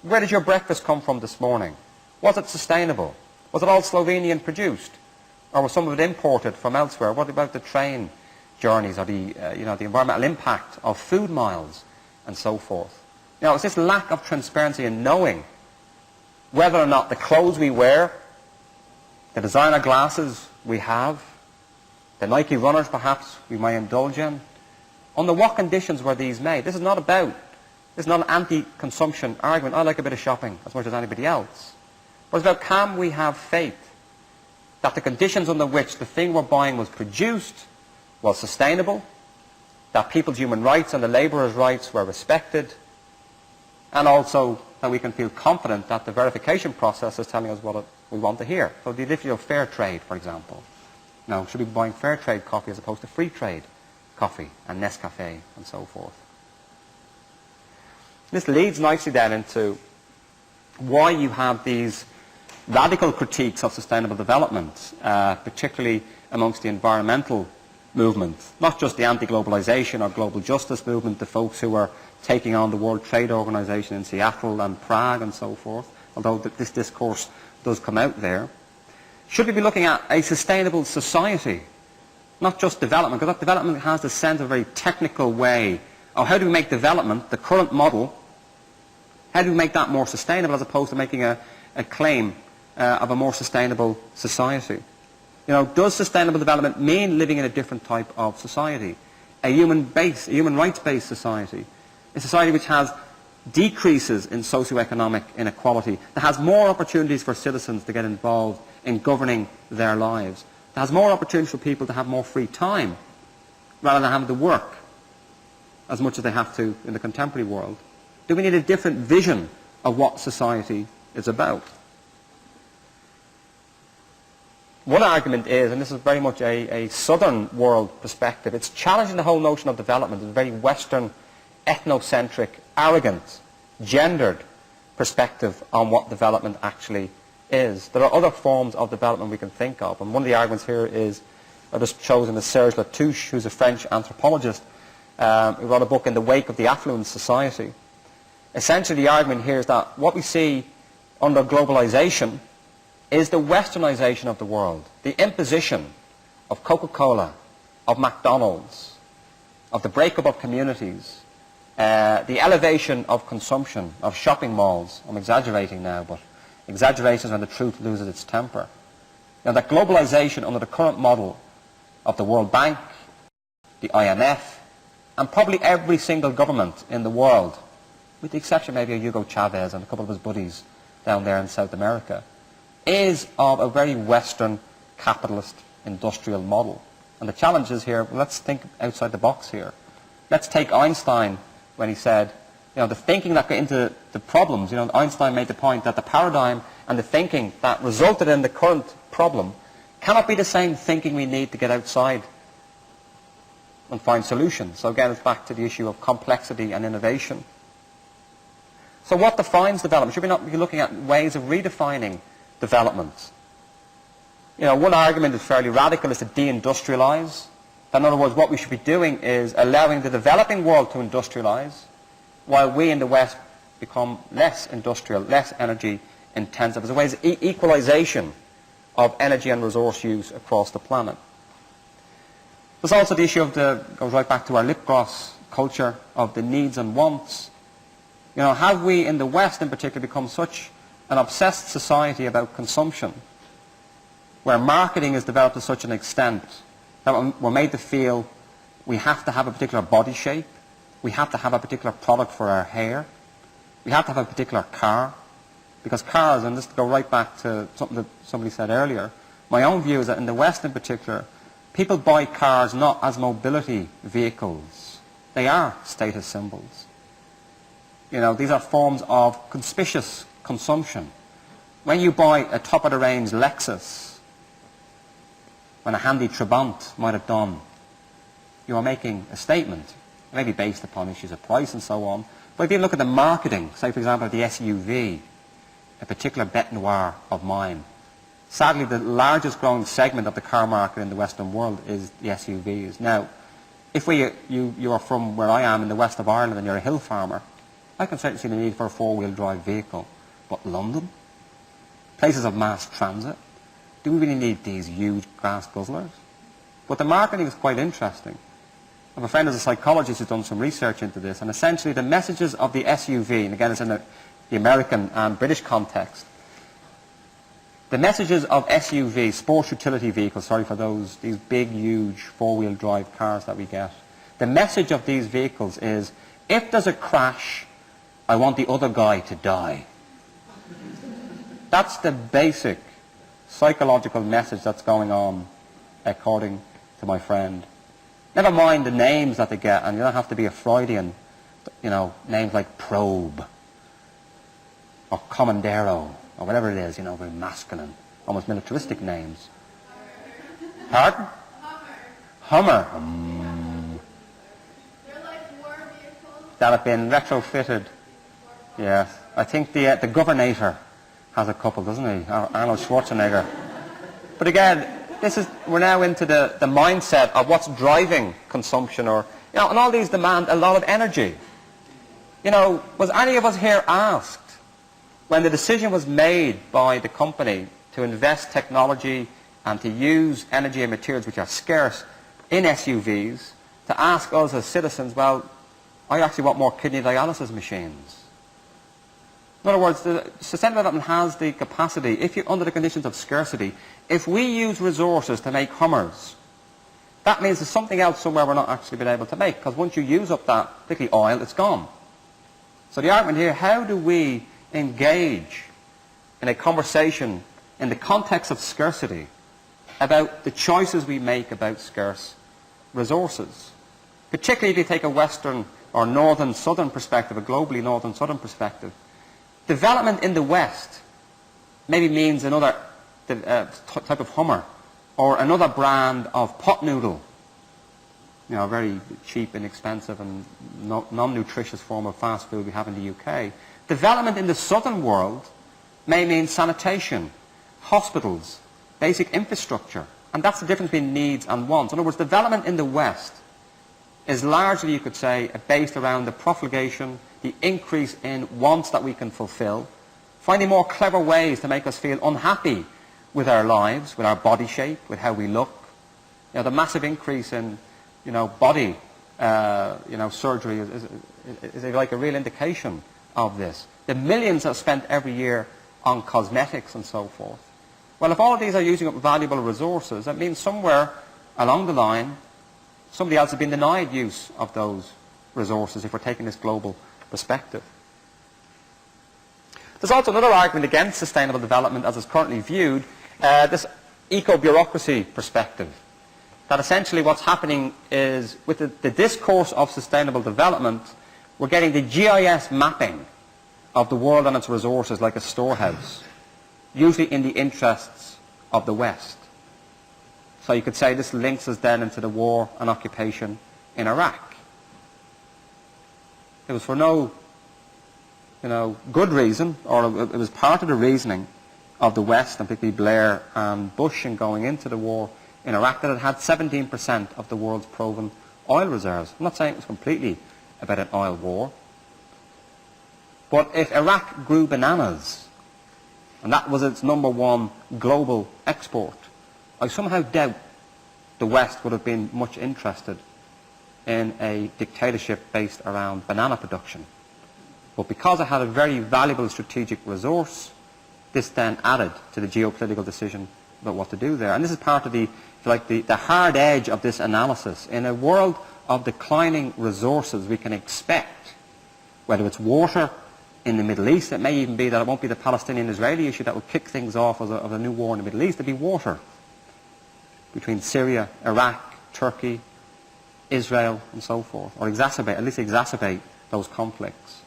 where did your breakfast come from this morning? Was it sustainable? Was it all Slovenian produced? Or was some of it imported from elsewhere? What about the train journeys, or the environmental impact of food miles, and so forth? It's this lack of transparency in knowing whether or not the clothes we wear, the designer glasses we have, the Nike runners perhaps we may indulge in, under what conditions were these made? This is not an anti-consumption argument. I like a bit of shopping as much as anybody else. But it's about, can we have faith that the conditions under which the thing we're buying was produced was sustainable, that people's human rights and the labourers' rights were respected, and also that we can feel confident that the verification process is telling us what we want to hear. So the issue of fair trade, for example. No, should we be buying fair trade coffee as opposed to free trade coffee and Nescafe and so forth? This leads nicely then into why you have these radical critiques of sustainable development, particularly amongst the environmental movement, not just the anti-globalization or global justice movement, the folks who are taking on the World Trade Organization in Seattle and Prague and so forth, although this discourse does come out there. Should we be looking at a sustainable society, not just development, because that development has the sense of a very technical way of how do we make development, the current model, how do we make that more sustainable as opposed to making a claim of a more sustainable society? You know, does sustainable development mean living in a different type of society? A human rights-based society? A society which has decreases in socio-economic inequality, that has more opportunities for citizens to get involved in governing their lives, that has more opportunities for people to have more free time rather than having to work as much as they have to in the contemporary world? Do we need a different vision of what society is about? One argument is, and this is very much a southern world perspective, it's challenging the whole notion of development, a very Western, ethnocentric, arrogant, gendered perspective on what development actually is. There are other forms of development we can think of, and one of the arguments here is, I've just chosen is Serge Latouche, who's a French anthropologist, who wrote a book In the Wake of the Affluent Society. Essentially the argument here is that what we see under globalization is the westernization of the world, the imposition of Coca-Cola, of McDonald's, of the breakup of communities, the elevation of consumption, of shopping malls. I'm exaggerating now, but exaggeration is when the truth loses its temper. Now that globalization under the current model of the World Bank, the IMF, and probably every single government in the world, with the exception maybe of Hugo Chavez and a couple of his buddies down there in South America, is of a very Western capitalist industrial model. And the challenge is here, well, let's think outside the box here. Let's take Einstein when he said, you know, the thinking that got into the problems, you know, Einstein made the point that the paradigm and the thinking that resulted in the current problem cannot be the same thinking we need to get outside and find solutions. So again, it's back to the issue of complexity and innovation. So what defines development? Should we not be looking at ways of redefining development? You know, one argument is fairly radical, is to deindustrialize. In other words, what we should be doing is allowing the developing world to industrialize, while we in the West become less industrial, less energy intensive, as a way of equalization of energy and resource use across the planet. There's also the issue of goes right back to our lip gloss culture of the needs and wants. You know, have we in the West in particular become such an obsessed society about consumption, where marketing is developed to such an extent that we're made to feel we have to have a particular body shape, we have to have a particular product for our hair, we have to have a particular car, because cars, and just to go right back to something that somebody said earlier, my own view is that in the West in particular, people buy cars not as mobility vehicles, they are status symbols. You know, these are forms of conspicuous consumption. When you buy a top-of-the-range Lexus, when a handy Trabant might have done, you are making a statement, maybe based upon issues of price and so on. But if you look at the marketing, say for example the SUV, a particular bête noire of mine, sadly the largest growing segment of the car market in the Western world is the SUVs. Now, if you are from where I am in the west of Ireland and you're a hill farmer, I can certainly see the need for a four-wheel drive vehicle. But London? Places of mass transit? Do we really need these huge grass guzzlers? But the marketing is quite interesting. I have a friend who's a psychologist who's done some research into this, and essentially the messages of the SUV, and again it's in the American and British context, the messages of SUV, sports utility vehicles, sorry for these big, huge four-wheel drive cars that we get, the message of these vehicles is, if there's a crash, I want the other guy to die. That's the basic psychological message that's going on, according to my friend. Never mind the names that they get, and you don't have to be a Freudian, you know, names like Probe, or Comandero, or whatever it is, you know, very masculine, almost militaristic names. Pardon? Hummer. Hummer. They're like war vehicles. That have been retrofitted. Yes. I think the Governator has a couple, doesn't he? Arnold Schwarzenegger. But again, we're now into the mindset of what's driving consumption, or, and all these demand a lot of energy. Was any of us here asked when the decision was made by the company to invest technology and to use energy and materials which are scarce in SUVs, to ask us as citizens, well, I actually want more kidney dialysis machines? In other words, the sustainable development has the capacity, if you're under the conditions of scarcity, if we use resources to make Hummers, that means there's something else somewhere we're not actually been able to make, because once you use up that, particularly oil, it's gone. So the argument here, how do we engage in a conversation in the context of scarcity about the choices we make about scarce resources? Particularly if you take a Western or northern southern perspective, a globally northern southern perspective. Development in the West maybe means another type of Hummer or another brand of pot noodle, a very cheap, inexpensive and non-nutritious form of fast food we have in the UK. Development in the southern world may mean sanitation, hospitals, basic infrastructure, and that's the difference between needs and wants. In other words, development in the West is largely, you could say, based around the profligation, the increase in wants that we can fulfill, finding more clever ways to make us feel unhappy with our lives, with our body shape, with how we look. The massive increase in, body, surgery is like a real indication of this. The millions that are spent every year on cosmetics and so forth. Well, if all of these are using up valuable resources, that means somewhere along the line, somebody else has been denied use of those resources if we're taking this global perspective. There's also another argument against sustainable development as it's currently viewed, this eco-bureaucracy perspective. That essentially what's happening is with the discourse of sustainable development, we're getting the GIS mapping of the world and its resources like a storehouse, usually in the interests of the West. So you could say this links us then into the war and occupation in Iraq. It was for no good reason, or it was part of the reasoning of the West, and particularly Blair and Bush in going into the war in Iraq, that it had 17% of the world's proven oil reserves. I'm not saying it was completely about an oil war, but if Iraq grew bananas, and that was its number one global export, I somehow doubt the West would have been much interested in a dictatorship based around banana production. But because it had a very valuable strategic resource, this then added to the geopolitical decision about what to do there. And this is part of the hard edge of this analysis. In a world of declining resources, we can expect, whether it's water in the Middle East, it may even be that it won't be the Palestinian-Israeli issue that will kick things off of a new war in the Middle East. It'll be water between Syria, Iraq, Turkey, Israel, and so forth, or at least exacerbate those conflicts.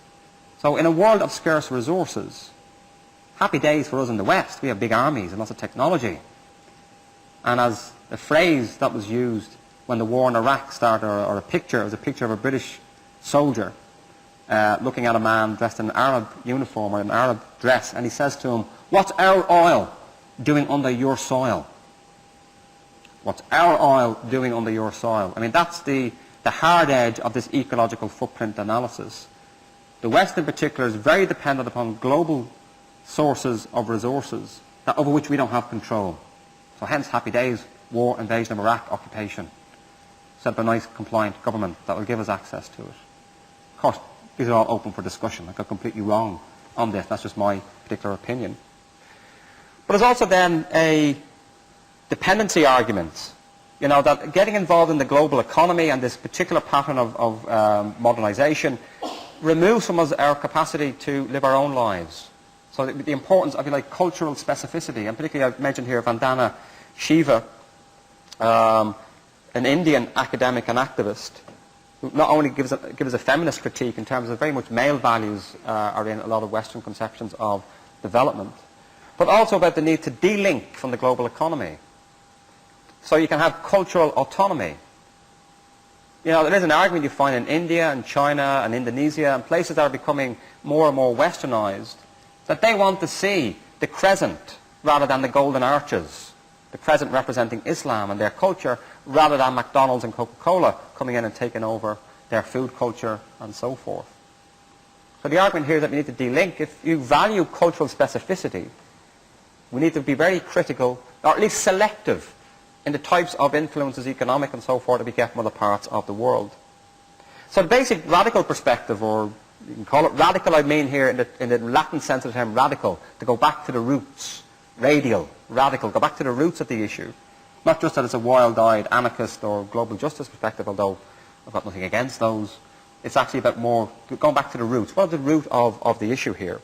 So in a world of scarce resources, happy days for us in the West. We have big armies and lots of technology. And as a phrase that was used when the war in Iraq started, or a picture, it was a picture of a British soldier looking at a man dressed in an Arab uniform or an Arab dress, and he says to him, "What's our oil doing under your soil?" What's our oil doing under your soil? I mean, that's the hard edge of this ecological footprint analysis. The West in particular is very dependent upon global sources of resources over which we don't have control. So hence happy days, war, invasion of Iraq, occupation. Set up a nice compliant government that will give us access to it. Of course, these are all open for discussion. I got completely wrong on this. That's just my particular opinion. But there's also then a dependency argument, that getting involved in the global economy and this particular pattern of modernization removes from us our capacity to live our own lives. So the importance of cultural specificity, and particularly I've mentioned here Vandana Shiva, an Indian academic and activist, who not only gives a feminist critique in terms of very much male values are in a lot of Western conceptions of development, but also about the need to de-link from the global economy, So you can have cultural autonomy. You know, there is an argument you find in India and China and Indonesia and places that are becoming more and more westernized, that they want to see the crescent rather than the golden arches. The crescent representing Islam and their culture rather than McDonald's and Coca-Cola coming in and taking over their food culture and so forth. So the argument here is that we need to de-link. If you value cultural specificity, we need to be very critical, or at least selective, in the types of influences, economic and so forth, that we get from other parts of the world. So the basic radical perspective, or you can call it radical, I mean here in the Latin sense of the term radical, to go back to the roots, radial, radical, go back to the roots of the issue. Not just that it's a wild-eyed anarchist or global justice perspective, although I've got nothing against those. It's actually about more going back to the roots. What is the root of the issue here?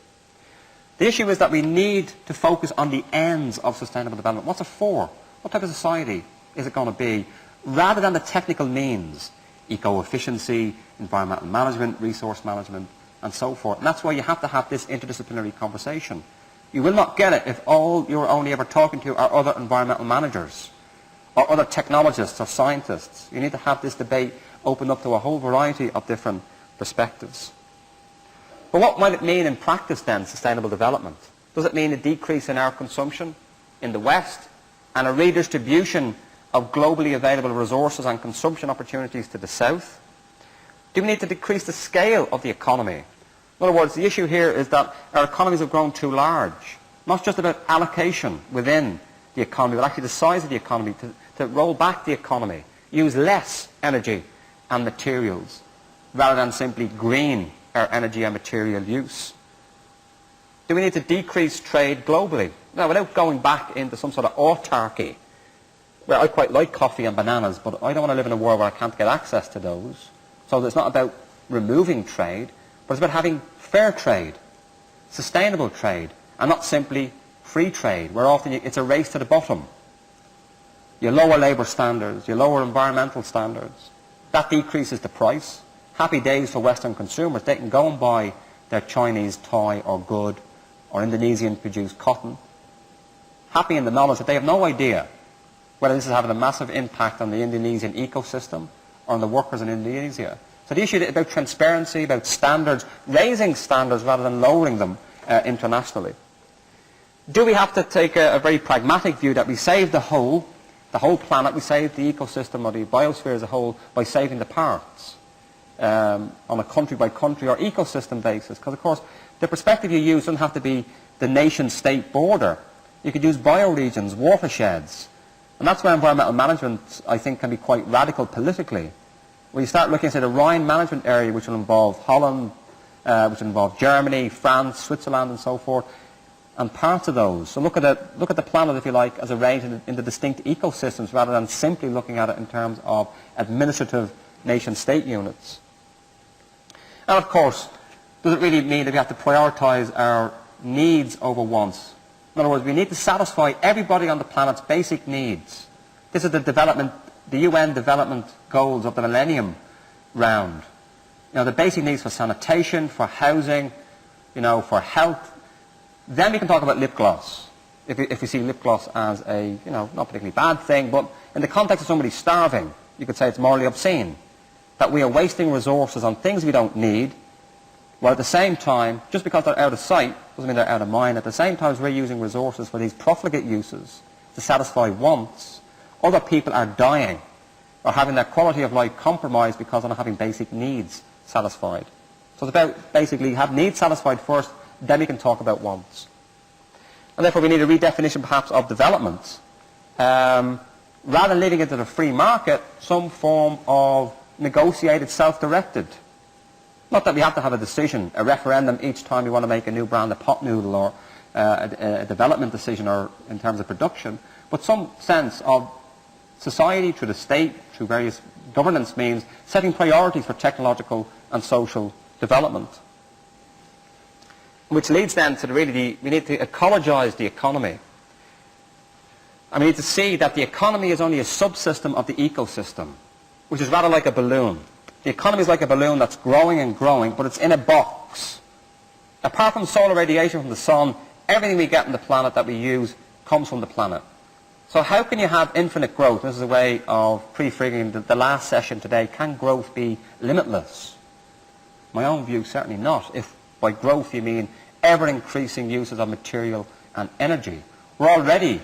The issue is that we need to focus on the ends of sustainable development. What's it for? What type of society is it going to be? Rather than the technical means, eco-efficiency, environmental management, resource management, and so forth. And that's why you have to have this interdisciplinary conversation. You will not get it if all you're only ever talking to are other environmental managers or other technologists or scientists. You need to have this debate open up to a whole variety of different perspectives. But what might it mean in practice then, sustainable development? Does it mean a decrease in our consumption in the West and a redistribution of globally available resources and consumption opportunities to the South? Do we need to decrease the scale of the economy? In other words, the issue here is that our economies have grown too large. Not just about allocation within the economy, but actually the size of the economy, to roll back the economy, use less energy and materials, rather than simply green our energy and material use. Do we need to decrease trade globally? Now, without going back into some sort of autarky, where I quite like coffee and bananas, but I don't want to live in a world where I can't get access to those. So it's not about removing trade, but it's about having fair trade, sustainable trade, and not simply free trade, where often it's a race to the bottom. You lower labour standards, you lower environmental standards. That decreases the price. Happy days for Western consumers. They can go and buy their Chinese toy or good or Indonesian-produced cotton, happy in the knowledge that they have no idea whether this is having a massive impact on the Indonesian ecosystem or on the workers in Indonesia. So the issue is about transparency, about standards, raising standards rather than lowering them internationally. Do we have to take a very pragmatic view that we save the whole planet, we save the ecosystem or the biosphere as a whole by saving the parts on a country-by-country or ecosystem basis? Because, of course, the perspective you use doesn't have to be the nation-state border. You could use bioregions, watersheds. And that's where environmental management, I think, can be quite radical politically. When you start looking at, say, the Rhine management area, which will involve Holland, which will involve Germany, France, Switzerland, and so forth, and parts of those. So look at the planet, if you like, as arranged into distinct ecosystems rather than simply looking at it in terms of administrative nation-state units. And of course, does it really mean that we have to prioritise our needs over wants? In other words, we need to satisfy everybody on the planet's basic needs. This is the UN development goals of the Millennium Round. You know, the basic needs for sanitation, for housing, you know, for health. Then we can talk about lip gloss. If we see lip gloss as a, you know, not particularly bad thing, but in the context of somebody starving, you could say it's morally obscene. That we are wasting resources on things we don't need, while at the same time, just because they're out of sight, doesn't mean they're out of mind. At the same time as we're using resources for these profligate uses to satisfy wants, other people are dying or having their quality of life compromised because they're not having basic needs satisfied. So it's about basically have needs satisfied first, then we can talk about wants. And therefore we need a redefinition perhaps of development. Rather than leaving it to the free market, some form of negotiated, self-directed. Not that we have to have a decision, a referendum each time we want to make a new brand of pot noodle or a development decision or in terms of production, but some sense of society through the state, through various governance means, setting priorities for technological and social development. Which leads then to we need to ecologize the economy. And we need to see that the economy is only a subsystem of the ecosystem, which is rather like a balloon. The economy is like a balloon that's growing and growing, but it's in a box. Apart from solar radiation from the sun, everything we get on the planet that we use comes from the planet. So how can you have infinite growth? This is a way of prefiguring the last session today. Can growth be limitless? My own view, certainly not. If by growth you mean ever-increasing uses of material and energy. We're already,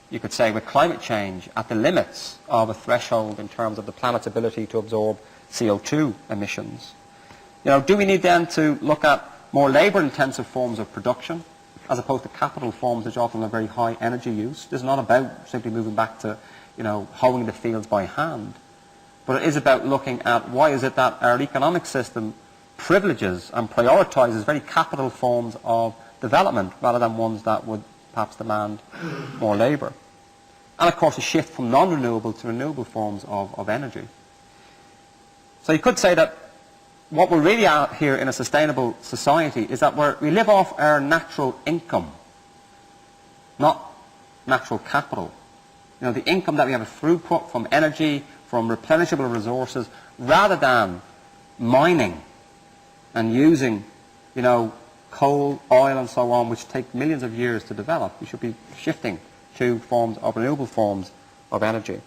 you could say, with climate change at the limits of a threshold in terms of the planet's ability to absorb CO2 emissions. Do we need then to look at more labour-intensive forms of production as opposed to capital forms which often have very high energy use? This is not about simply moving back to, hoeing the fields by hand. But it is about looking at why is it that our economic system privileges and prioritises very capital forms of development rather than ones that would perhaps demand more labour. And of course a shift from non-renewable to renewable forms of energy. So you could say that what we're really at here in a sustainable society is that we live off our natural income, not natural capital. The income that we have a throughput from energy, from replenishable resources, rather than mining and using, coal, oil and so on, which take millions of years to develop. We should be shifting to renewable forms of energy.